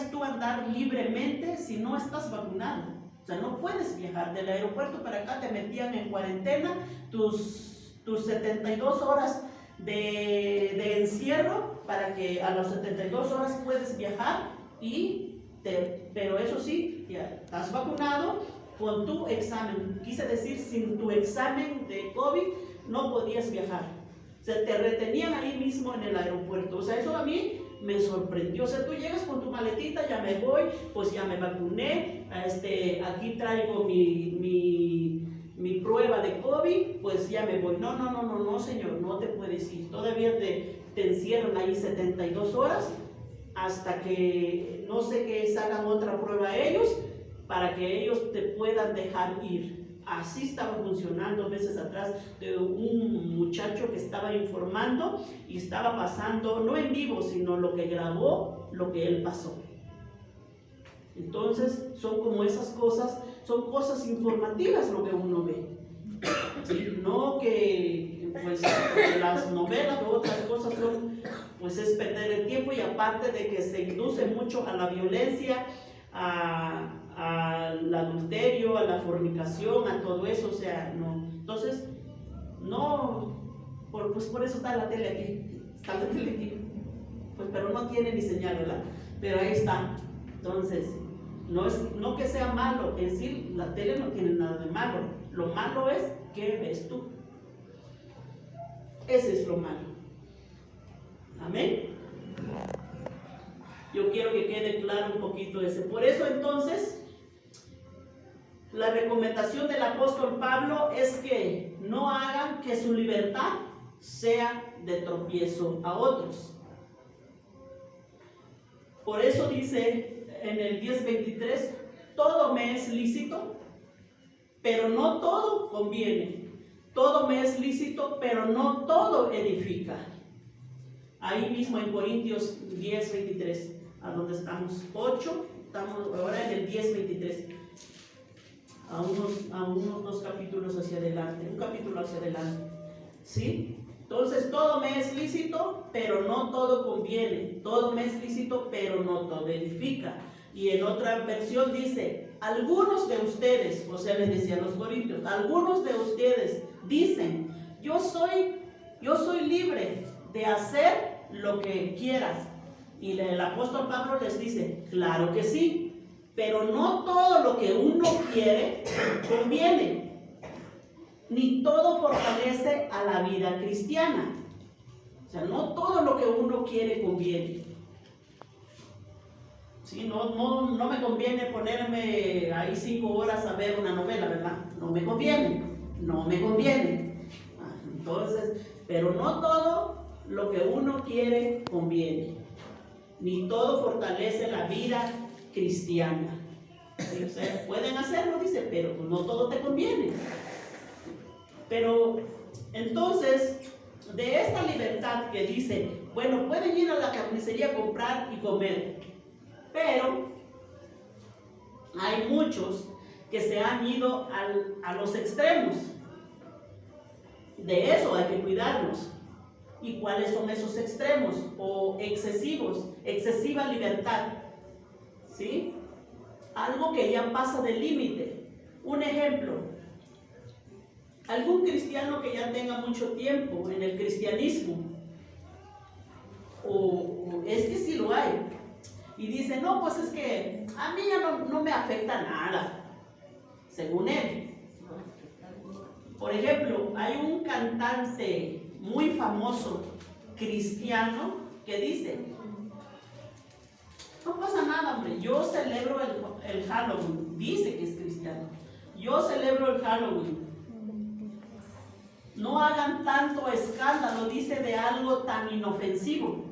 tú andar libremente si no estás vacunado. O sea, no puedes viajar del aeropuerto para acá, te metían en cuarentena, tus 72 horas de encierro, para que a las 72 horas puedes viajar, pero eso sí, ya estás vacunado con tu examen. Quise decir, sin tu examen de COVID no podías viajar. Se te retenían ahí mismo en el aeropuerto. O sea, eso a mí me sorprendió. O sea, tú llegas con tu maletita, ya me voy, pues ya me vacuné, aquí traigo mi prueba de COVID, pues ya me voy. No, señor, no te puedes ir. Todavía te encierran ahí 72 horas hasta que no sé qué sacan otra prueba ellos para que ellos te puedan dejar ir. Así estaba funcionando meses atrás de un muchacho que estaba informando y estaba pasando, no en vivo, sino lo que grabó, lo que él pasó. Entonces, son como esas cosas, son cosas informativas lo que uno ve. ¿Sí? No que, pues, las novelas o otras cosas son, pues, es perder el tiempo, y aparte de que se induce mucho a la violencia, al adulterio, a la fornicación, a todo eso, o sea, no. Entonces, no, pues por eso está la tele aquí, pues, pero no tiene ni señal, ¿verdad? Pero ahí está. Entonces, no que sea malo, en sí la tele no tiene nada de malo, lo malo es qué ves tú. Ese es lo malo. Amén. Yo quiero que quede claro un poquito ese. Por eso entonces, la recomendación del apóstol Pablo es que no hagan que su libertad sea de tropiezo a otros. Por eso dice en el 10:23, todo me es lícito, pero no todo conviene. Todo me es lícito, pero no todo edifica. Ahí mismo en Corintios 10:23, a donde estamos, 8, estamos ahora en el 10:23. A unos 2 capítulos hacia adelante, un capítulo hacia adelante, ¿sí? Entonces, todo me es lícito, pero no todo conviene. Todo me es lícito, pero no todo edifica. Y en otra versión dice, algunos de ustedes, o sea, les decía a los corintios, algunos de ustedes dicen, yo soy libre de hacer lo que quieras. Y el apóstol Pablo les dice, claro que sí. Pero no todo lo que uno quiere conviene, ni todo fortalece a la vida cristiana. O sea, no todo lo que uno quiere conviene. ¿Sí? No me conviene ponerme ahí 5 horas a ver una novela, ¿verdad? No me conviene. Entonces, pero no todo lo que uno quiere conviene, ni todo fortalece la vida cristiana. ¿Sí? O sea, pueden hacerlo, dice, pero no todo te conviene. Pero entonces, de esta libertad que dice, bueno, pueden ir a la carnicería a comprar y comer, pero hay muchos que se han ido a los extremos. De eso hay que cuidarnos. ¿Y cuáles son esos extremos o excesiva libertad? ¿Sí? Algo que ya pasa del límite. Un ejemplo, algún cristiano que ya tenga mucho tiempo en el cristianismo, o es que sí lo hay, y dice, no, pues es que a mí ya no me afecta nada, según él. Por ejemplo, hay un cantante muy famoso cristiano que dice, no pasa nada, hombre, yo celebro el Halloween. Dice que es cristiano. Yo celebro el Halloween. No hagan tanto escándalo, dice, de algo tan inofensivo,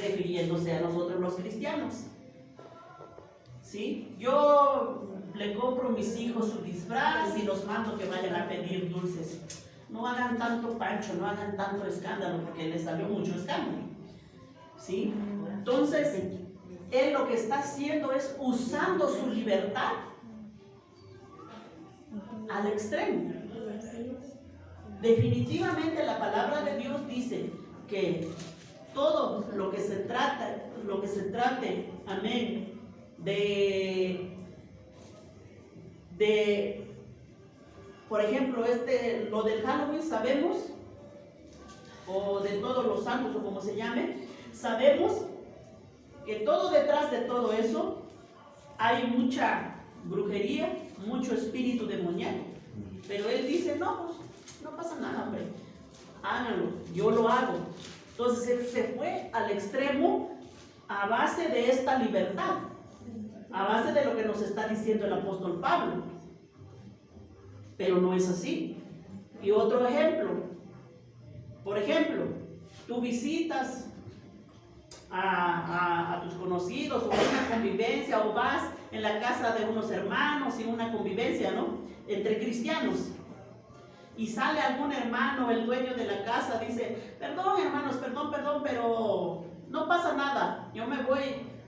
refiriéndose a nosotros los cristianos. ¿Sí? Yo le compro a mis hijos su disfraz y los mando que vayan a pedir dulces. No hagan tanto pancho, no hagan tanto escándalo, porque les salió mucho escándalo. ¿Sí? Entonces, él lo que está haciendo es usando su libertad al extremo. Definitivamente la palabra de Dios dice que todo lo que se trate, amén, por ejemplo, lo del Halloween sabemos, o de todos los santos, o como se llame, sabemos que todo detrás de todo eso hay mucha brujería, mucho espíritu demoníaco. Pero él dice, no, pues no pasa nada, hombre. háganlo, yo lo hago. Entonces él se fue al extremo a base de esta libertad, a base de lo que nos está diciendo el apóstol Pablo. Pero no es así. Y otro ejemplo, por ejemplo, tú visitas a tus conocidos o una convivencia, o vas en la casa de unos hermanos y una convivencia, ¿no?, entre cristianos, y sale algún hermano, el dueño de la casa, dice: perdón hermanos, perdón, pero no pasa nada, yo me voy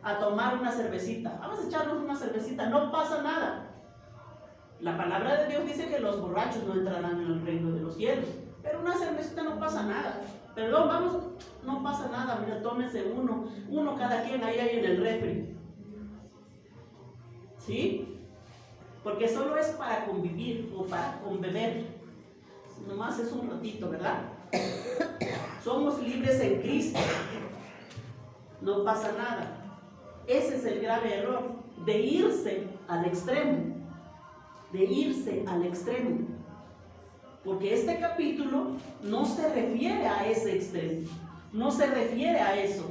a tomar una cervecita, vamos a echarnos una cervecita, no pasa nada. La palabra de Dios dice que los borrachos no entrarán en el reino de los cielos, pero una cervecita no pasa nada. Perdón, vamos, no pasa nada, mira, tómense uno cada quien ahí en el refri. ¿Sí? Porque solo es para convivir o para conbeber. Nomás es un ratito, ¿verdad? Somos libres en Cristo. No pasa nada. Ese es el grave error, de irse al extremo. De irse al extremo. Porque este capítulo no se refiere a ese extremo. No se refiere a eso.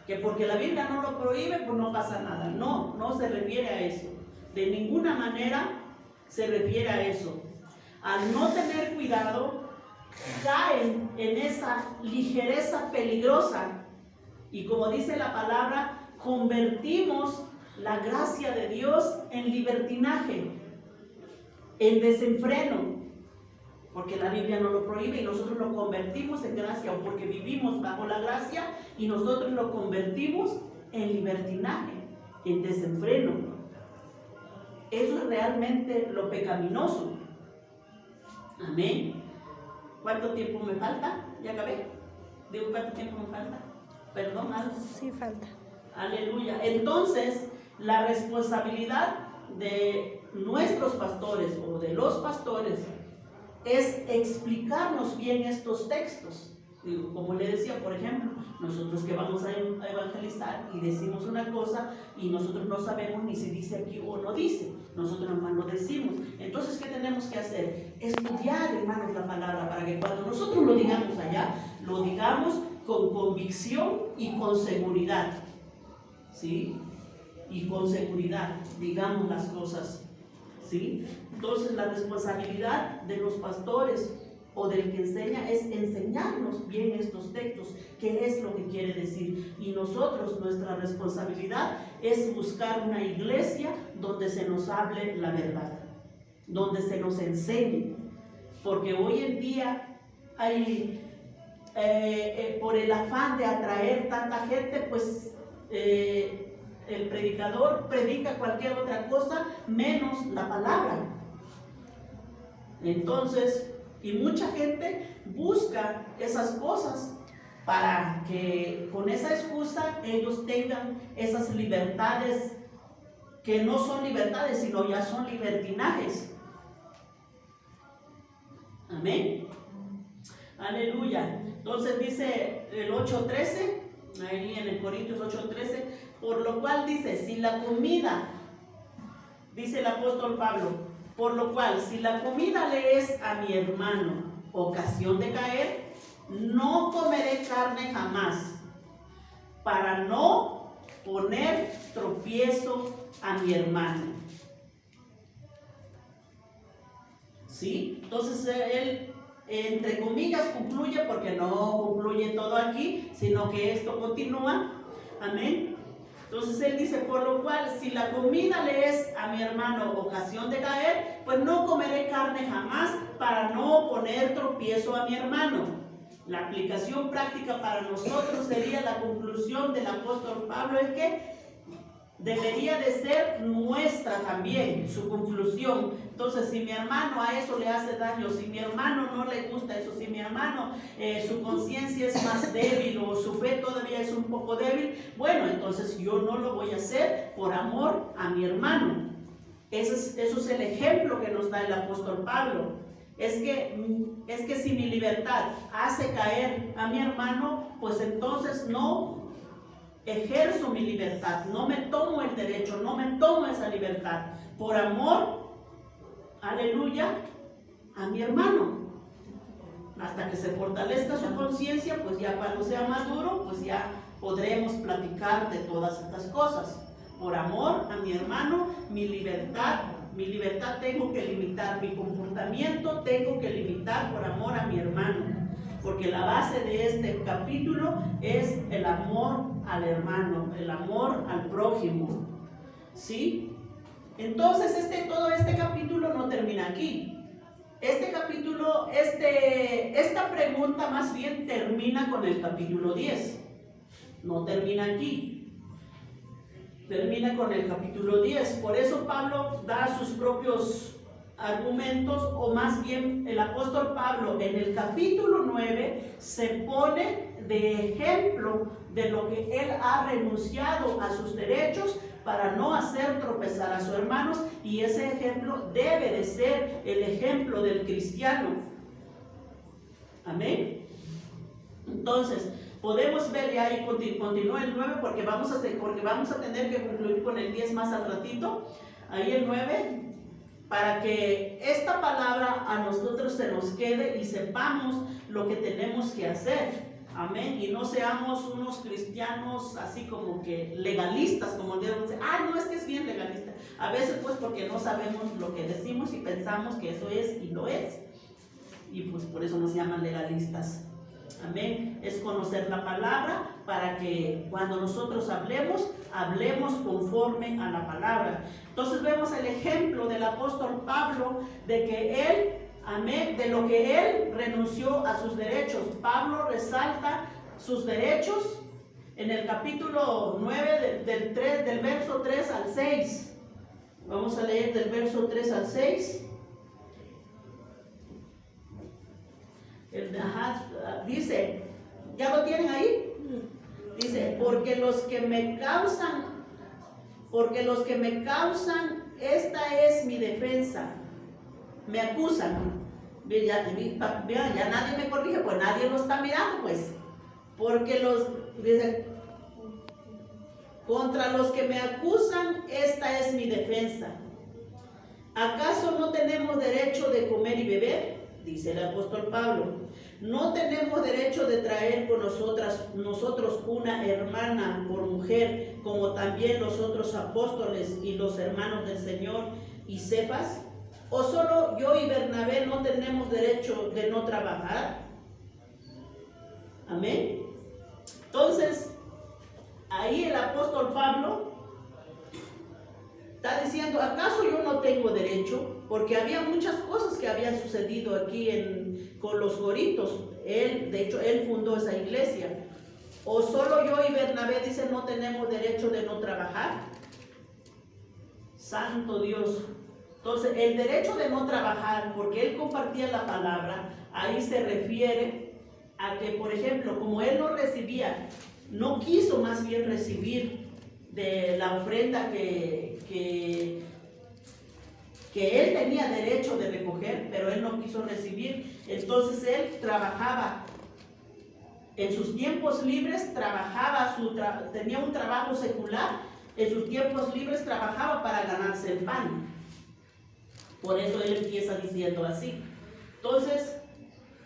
Que porque la Biblia no lo prohíbe, pues no pasa nada. No, no se refiere a eso. De ninguna manera se refiere a eso. Al no tener cuidado, caen en esa ligereza peligrosa. Y como dice la palabra, convertimos la gracia de Dios en libertinaje, en desenfreno. Porque la Biblia no lo prohíbe y nosotros lo convertimos en gracia, o porque vivimos bajo la gracia y nosotros lo convertimos en libertinaje, en desenfreno. Eso es realmente lo pecaminoso. Amén. ¿Cuánto tiempo me falta? ¿Ya acabé? Digo, ¿cuánto tiempo me falta? Perdón, algo. Sí, falta. Aleluya. Entonces, la responsabilidad de nuestros pastores o de los pastores es explicarnos bien estos textos. Digo, como le decía, por ejemplo, nosotros que vamos a evangelizar y decimos una cosa y nosotros no sabemos ni si dice aquí o no dice, nosotros nomás lo decimos. Entonces, ¿qué tenemos que hacer? Estudiar, hermanos, la palabra, para que cuando nosotros lo digamos allá, lo digamos con convicción y con seguridad. ¿Sí? Y con seguridad digamos las cosas. ¿Sí? Entonces, la responsabilidad de los pastores o del que enseña es enseñarnos bien estos textos, qué es lo que quiere decir. Y nosotros, nuestra responsabilidad es buscar una iglesia donde se nos hable la verdad, donde se nos enseñe. Porque hoy en día hay, por el afán de atraer tanta gente, pues el predicador predica cualquier otra cosa menos la palabra. Entonces, y mucha gente busca esas cosas para que con esa excusa ellos tengan esas libertades que no son libertades, sino ya son libertinajes. Amén. Aleluya. Entonces dice el 8:13, ahí en el Corintios 8:13, por lo cual dice, si la comida, dice el apóstol Pablo, por lo cual, si la comida le es a mi hermano ocasión de caer, no comeré carne jamás, para no poner tropiezo a mi hermano. ¿Sí? Entonces él, entre comillas, concluye, porque no concluye todo aquí, sino que esto continúa. Amén. Entonces él dice, por lo cual, si la comida le es a mi hermano ocasión de caer, pues no comeré carne jamás, para no poner tropiezo a mi hermano. La aplicación práctica para nosotros sería la conclusión del apóstol Pablo, es que debería de ser nuestra también, su conclusión. Entonces, si mi hermano a eso le hace daño, si mi hermano no le gusta eso, si mi hermano su conciencia es más débil o su fe todavía es un poco débil, bueno, entonces yo no lo voy a hacer por amor a mi hermano. Eso es el ejemplo que nos da el apóstol Pablo. Es que si mi libertad hace caer a mi hermano, pues entonces no ejerzo mi libertad, no me tomo el derecho, no me tomo esa libertad por amor, aleluya, a mi hermano. hasta que se fortalezca su conciencia, pues ya cuando sea maduro, pues ya podremos platicar de todas estas cosas. Por amor a mi hermano, mi libertad tengo que limitar, mi comportamiento tengo que limitar por amor a mi hermano, porque la base de este capítulo es el amor al hermano, el amor al prójimo, ¿sí? Entonces todo este capítulo no termina aquí. Este capítulo, esta pregunta más bien termina con el capítulo 10, no termina aquí. Termina con el capítulo 10. Por eso Pablo da sus propios argumentos, o más bien el apóstol Pablo en el capítulo 9 se pone de ejemplo de lo que él ha renunciado a sus derechos para no hacer tropezar a sus hermanos, y ese ejemplo debe de ser el ejemplo del cristiano. Amén. Entonces, podemos ver, y ahí continúa el 9, porque vamos a tener que concluir con el 10 más al ratito. Ahí el 9, para que esta palabra a nosotros se nos quede y sepamos lo que tenemos que hacer. Amén. Y no seamos unos cristianos así como que legalistas, como Dios dice, no, es que es bien legalista. A veces pues porque no sabemos lo que decimos y pensamos que eso es y lo es. Y pues por eso nos llaman legalistas. Amén. Es conocer la palabra para que cuando nosotros hablemos conforme a la palabra. Entonces vemos el ejemplo del apóstol Pablo de que él, amén, de lo que él renunció a sus derechos. Pablo resalta sus derechos en el capítulo 9 del verso 3 al 6. Vamos a leer del verso 3 al 6. Dice, ¿ya lo tienen ahí? Dice, porque los que me causan, esta es mi defensa, me acusan. Ya nadie me corrige, pues nadie lo está mirando, pues. Porque dice, contra los que me acusan, esta es mi defensa. ¿Acaso no tenemos derecho de comer y beber? Dice el apóstol Pablo. No tenemos derecho de traer con nosotros una hermana por mujer, como también los otros apóstoles y los hermanos del Señor y Cefas. ¿O solo yo y Bernabé no tenemos derecho de no trabajar? Amén. Entonces, ahí el apóstol Pablo está diciendo, ¿acaso yo no tengo derecho? Porque había muchas cosas que habían sucedido aquí con los goritos. De hecho, él fundó esa iglesia. ¿O solo yo y Bernabé, dice, no tenemos derecho de no trabajar? Santo Dios. Entonces, el derecho de no trabajar, porque él compartía la palabra, ahí se refiere a que, por ejemplo, como él no recibía, no quiso más bien recibir de la ofrenda que él tenía derecho de recoger, pero él no quiso recibir. Entonces él trabajaba en sus tiempos libres, tenía un trabajo secular, en sus tiempos libres trabajaba para ganarse el pan. Por eso él empieza diciendo así. Entonces,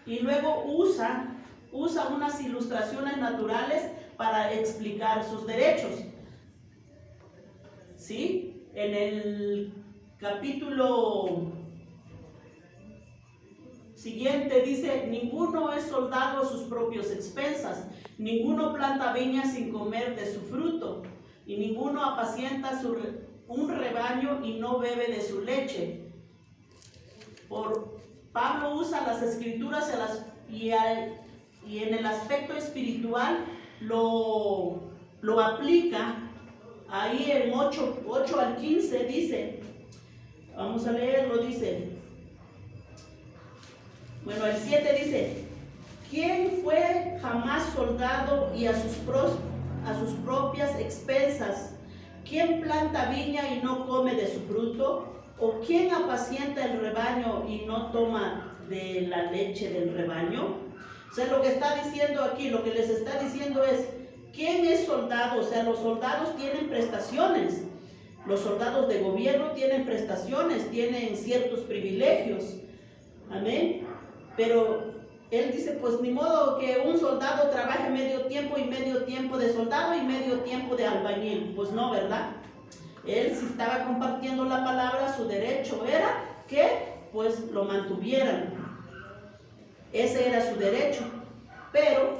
y luego usa unas ilustraciones naturales para explicar sus derechos. ¿Sí? En el capítulo siguiente dice, ninguno es soldado a sus propias expensas, ninguno planta viña sin comer de su fruto, y ninguno apacienta un rebaño y no bebe de su leche. Pablo usa las escrituras y en el aspecto espiritual lo aplica. Ahí en 8 al 15 dice, vamos a leerlo, dice, bueno, el 7 dice, ¿quién fue jamás soldado y a sus propias expensas? ¿Quién planta viña y no come de su fruto? ¿O quién apacienta el rebaño y no toma de la leche del rebaño? O sea, lo que está diciendo aquí, lo que les está diciendo es, ¿quién es soldado? O sea, los soldados tienen prestaciones. Los soldados de gobierno tienen prestaciones, tienen ciertos privilegios. Amén. Pero él dice, pues ni modo que un soldado trabaje medio tiempo y medio tiempo de soldado y medio tiempo de albañil. Pues no, ¿verdad? Él, si estaba compartiendo la palabra, su derecho era que pues lo mantuvieran. Ese era su derecho. Pero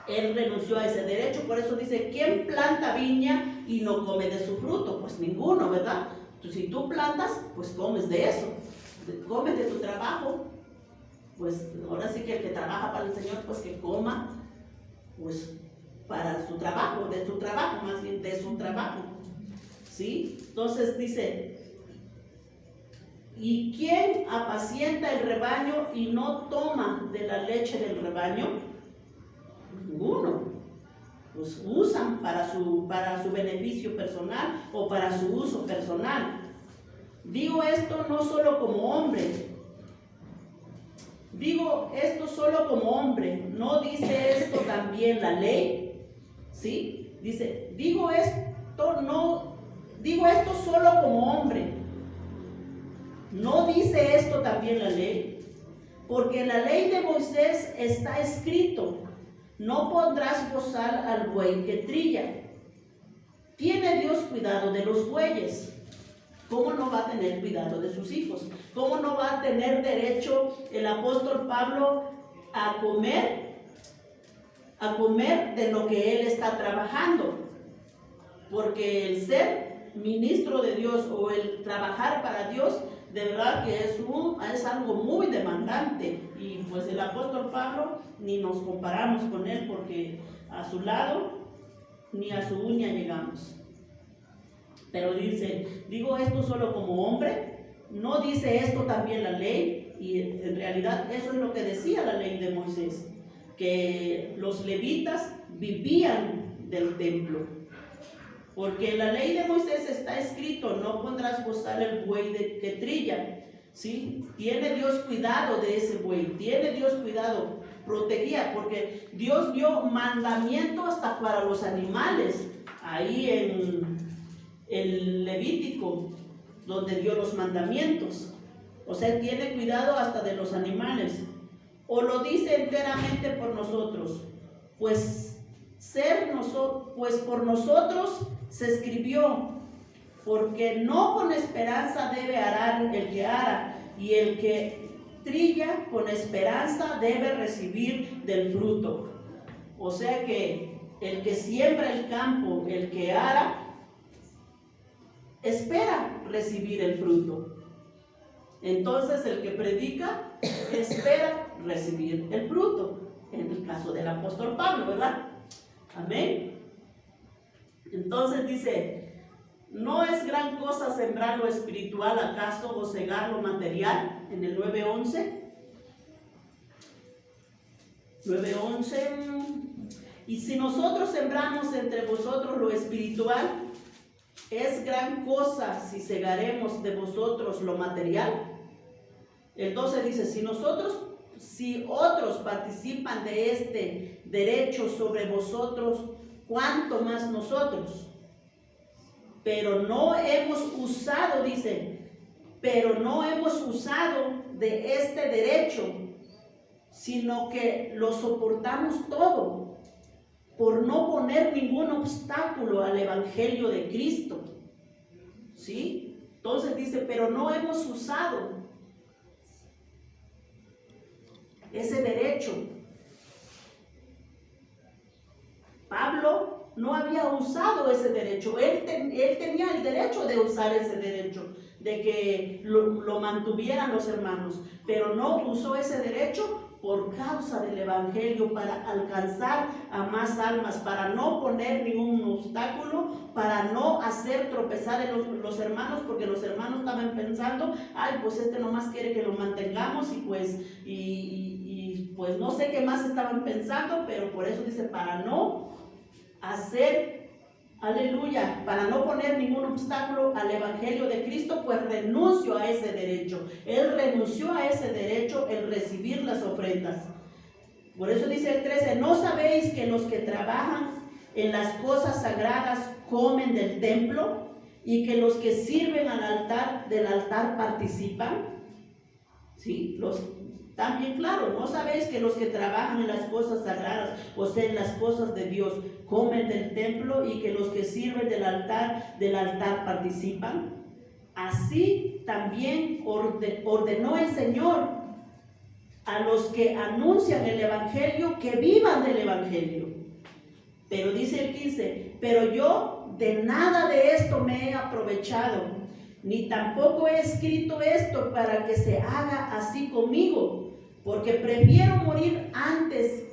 él renunció a ese derecho. Por eso dice, ¿quién planta viña y no come de su fruto? Pues ninguno, ¿verdad? Si tú plantas, pues comes de eso. Comes de tu trabajo. Pues ahora sí que el que trabaja para el Señor, pues que coma, pues para su trabajo, de su trabajo, más bien de su trabajo. ¿Sí? Entonces dice, ¿y quién apacienta el rebaño y no toma de la leche del rebaño? Ninguno. Pues usan para su beneficio personal o para su uso personal. Digo esto no solo como hombre. Digo esto solo como hombre. ¿No dice esto también la ley? ¿Sí? Dice, digo esto solo como hombre. ¿No dice esto también la ley? Porque en la ley de Moisés está escrito, no pondrás bozal al buey que trilla. ¿Tiene Dios cuidado de los bueyes? ¿Cómo no va a tener cuidado de sus hijos? ¿Cómo no va a tener derecho el apóstol Pablo a comer de lo que él está trabajando? Porque el ser ministro de Dios o el trabajar para Dios, de verdad que es algo muy demandante. Y pues el apóstol Pablo ni nos comparamos con él, porque a su lado ni a su uña llegamos. Pero dice, digo esto solo como hombre, ¿no dice esto también la ley? Y en realidad eso es lo que decía la ley de Moisés, que los levitas vivían del templo. Porque en la ley de Moisés está escrito, no pondrás bozal el buey que trilla. ¿Sí? Tiene Dios cuidado de ese buey, tiene Dios cuidado, protegía, porque Dios dio mandamiento hasta para los animales, ahí en el Levítico, donde dio los mandamientos. O sea, tiene cuidado hasta de los animales. O lo dice enteramente por nosotros, pues por nosotros se escribió, porque no con esperanza debe arar el que ara, y el que trilla con esperanza debe recibir del fruto. O sea que el que siembra el campo, el que ara, espera recibir el fruto. Entonces el que predica espera recibir el fruto, en el caso del apóstol Pablo, ¿verdad? Amén. Entonces dice, ¿no es gran cosa sembrar lo espiritual, acaso, o cegar lo material? En el 9:11. 9:11. Y si nosotros sembramos entre vosotros lo espiritual, ¿es gran cosa si cegaremos de vosotros lo material? El 12 dice, si otros participan de este derecho sobre vosotros, ¿cuánto más nosotros? Pero no hemos usado, dice, pero no hemos usado de este derecho, sino que lo soportamos todo, por no poner ningún obstáculo al evangelio de Cristo. ¿Sí? Entonces dice, pero no hemos usado ese derecho. Pablo no había usado ese derecho. Él tenía el derecho de usar ese derecho, de que lo mantuvieran los hermanos, pero no usó ese derecho por causa del evangelio, para alcanzar a más almas, para no poner ningún obstáculo, para no hacer tropezar a los hermanos, porque los hermanos estaban pensando, ay, pues este nomás quiere que lo mantengamos, y pues no sé qué más estaban pensando, pero por eso dice, para no hacer, aleluya, para no poner ningún obstáculo al evangelio de Cristo, pues renuncio a ese derecho. Él renunció a ese derecho, el recibir las ofrendas. Por eso dice el 13, ¿no sabéis que los que trabajan en las cosas sagradas comen del templo, y que los que sirven del altar participan? Sí, están bien claros. ¿No sabéis que los que trabajan en las cosas sagradas, o sea, en las cosas de Dios, comen del templo, y que los que sirven del altar participan? Así también ordenó el Señor a los que anuncian el Evangelio que vivan del Evangelio. Pero dice el 15, pero yo de nada de esto me he aprovechado, ni tampoco he escrito esto para que se haga así conmigo, porque prefiero morir antes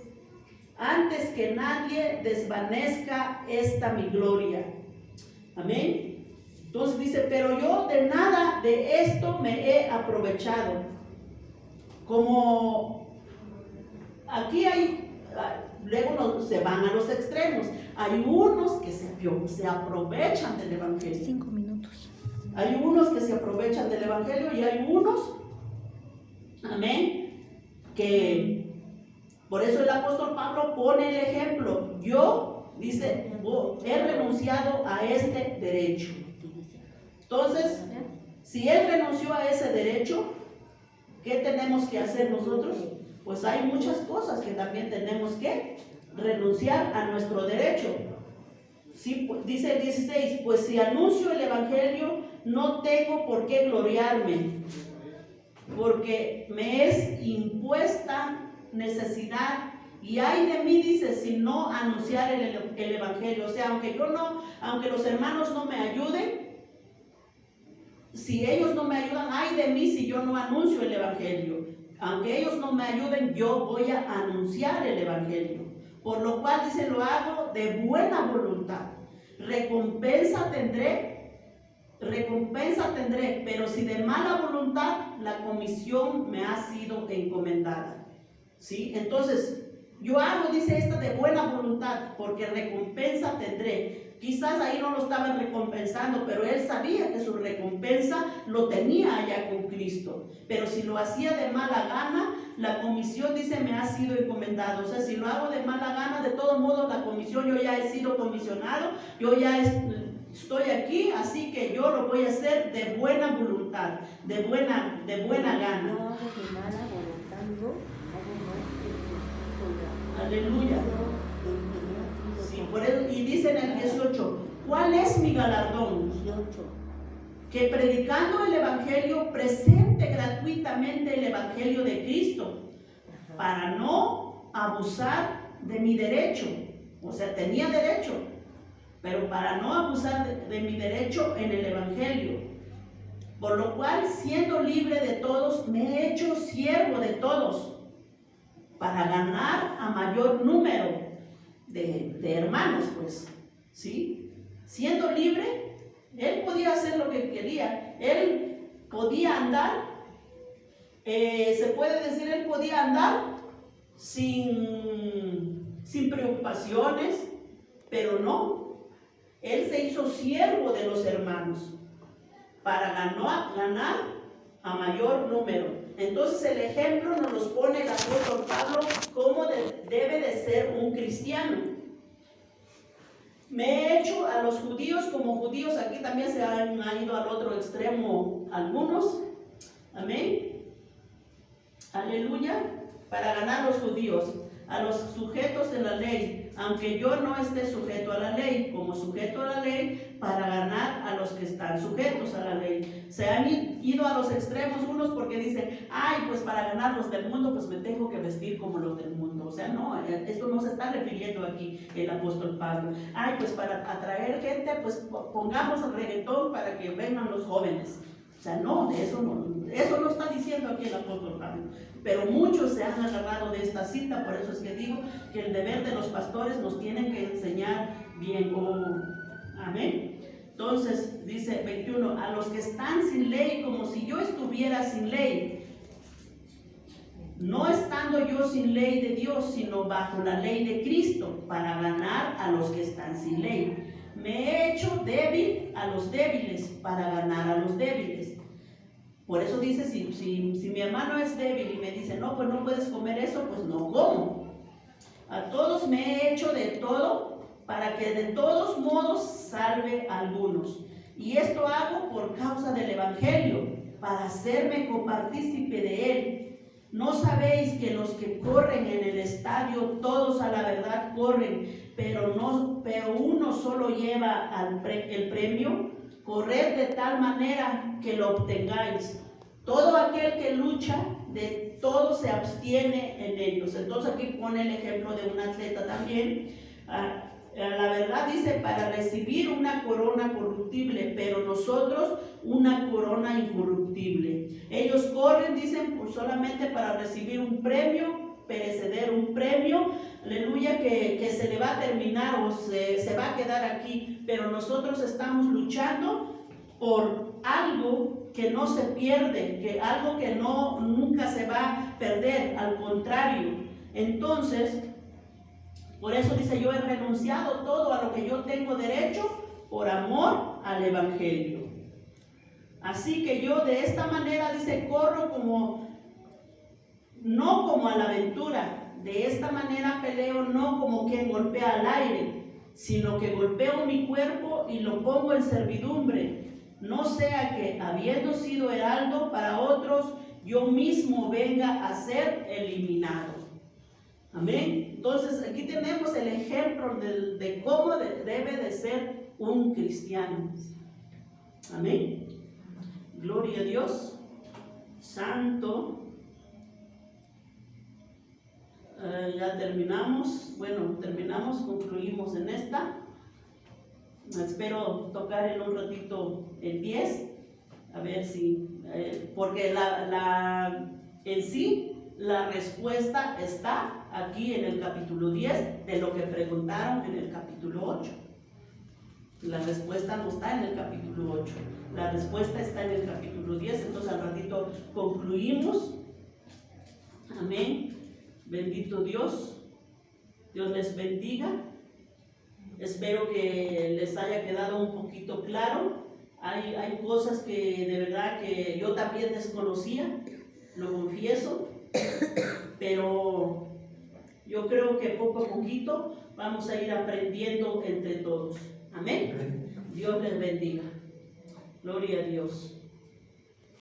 que nadie desvanezca esta mi gloria. Amén. Entonces dice, pero yo de nada de esto me he aprovechado. Como aquí hay, luego se van a los extremos. Hay unos que se aprovechan del Evangelio. 5 minutos. Hay unos que se aprovechan del Evangelio y hay unos, amén, que por eso el apóstol Pablo pone el ejemplo. Yo, dice, he renunciado a este derecho. Entonces, si él renunció a ese derecho, ¿qué tenemos que hacer nosotros? Pues hay muchas cosas que también tenemos que renunciar a nuestro derecho. Sí, dice el 16, pues si anuncio el Evangelio, no tengo por qué gloriarme, porque me es impuesta necesidad, y ay de mí, dice, si no anunciar el Evangelio. O sea, aunque los hermanos no me ayuden, si ellos no me ayudan, ay de mí si yo no anuncio el Evangelio. Aunque ellos no me ayuden, yo voy a anunciar el Evangelio. Por lo cual dice, lo hago de buena voluntad. Recompensa tendré, pero si de mala voluntad, la comisión me ha sido encomendada. ¿Sí? Entonces, yo hago, dice esta, de buena voluntad, porque recompensa tendré. Quizás ahí no lo estaban recompensando, pero él sabía que su recompensa lo tenía allá con Cristo. Pero si lo hacía de mala gana, la comisión, dice, me ha sido encomendado. O sea, si lo hago de mala gana, de todos modos la comisión, yo ya he sido comisionado, yo ya estoy aquí, así que yo lo voy a hacer de buena voluntad, de buena gana. No hago de mala voluntad, no hago más. Aleluya. Sí, por eso, y dice en el 18, ¿cuál es mi galardón? 18. Que predicando el Evangelio presente gratuitamente el Evangelio de Cristo, para no abusar de mi derecho. O sea, tenía derecho, pero para no abusar de mi derecho en el Evangelio. Por lo cual, siendo libre de todos, me he hecho siervo de todos, para ganar a mayor número de hermanos, pues, ¿sí? Siendo libre, él podía hacer lo que quería. Él podía andar, se puede decir, él podía andar sin preocupaciones, pero no. Él se hizo siervo de los hermanos para ganar a mayor número. Entonces el ejemplo nos los pone el apóstol Pablo cómo debe de ser un cristiano. Me he hecho a los judíos como judíos. Aquí también se han ido al otro extremo algunos. Amén. Aleluya. Para ganar a los judíos, a los sujetos de la ley, aunque yo no esté sujeto a la ley, como sujeto a la ley, para ganar a los que están sujetos a la ley. Se han ido a los extremos unos porque dicen, ay, pues para ganar los del mundo, pues me tengo que vestir como los del mundo. O sea, no, esto no se está refiriendo aquí el apóstol Pablo. Ay, pues para atraer gente, pues pongamos el reggaetón para que vengan los jóvenes. O sea, no, eso no está diciendo aquí el apóstol Pablo. Pero muchos se han agarrado de esta cita, por eso es que digo que el deber de los pastores nos tienen que enseñar bien. Amén. Entonces, dice 21, a los que están sin ley, como si yo estuviera sin ley, no estando yo sin ley de Dios, sino bajo la ley de Cristo, para ganar a los que están sin ley. Me he hecho débil a los débiles, para ganar a los débiles. Por eso dice, si mi hermano es débil y me dice, no, pues no puedes comer eso, pues no como. A todos me he hecho de todo, para que de todos modos salve a algunos. Y esto hago por causa del Evangelio, para hacerme copartícipe de él. ¿No sabéis que los que corren en el estadio, todos a la verdad corren, pero uno solo lleva el premio? Corred de tal manera que lo obtengáis. Todo aquel que lucha, de todo se abstiene en ellos. Entonces aquí pone el ejemplo de un atleta también. La verdad dice, para recibir una corona corruptible, pero nosotros una corona incorruptible. Ellos corren, dicen, pues solamente para recibir un premio perecedero, un premio, aleluya, que se le va a terminar o se va a quedar aquí, pero nosotros estamos luchando por algo que no se pierde, que algo que nunca se va a perder, al contrario. Entonces, por eso dice, yo he renunciado todo a lo que yo tengo derecho por amor al Evangelio. Así que yo de esta manera, dice, corro no como a la aventura. De esta manera peleo no como quien golpea al aire, sino que golpeo mi cuerpo y lo pongo en servidumbre. No sea que, habiendo sido heraldo para otros, yo mismo venga a ser eliminado. Amén. Entonces aquí tenemos el ejemplo de cómo debe de ser un cristiano. Amén. Gloria a Dios. Santo. Ya terminamos. Bueno, concluimos en esta. Espero tocar en un ratito el 10. A ver si, porque en sí la respuesta está aquí en el capítulo 10 de lo que preguntaron en el capítulo 8. La respuesta no está en el capítulo 8, la respuesta está en el capítulo 10. Entonces al ratito concluimos. Amén. Bendito Dios. Dios les bendiga. Espero que les haya quedado un poquito claro. Hay cosas que de verdad que yo también desconocía, lo confieso, pero yo creo que poco a poquito vamos a ir aprendiendo entre todos. Amén. Dios les bendiga. Gloria a Dios.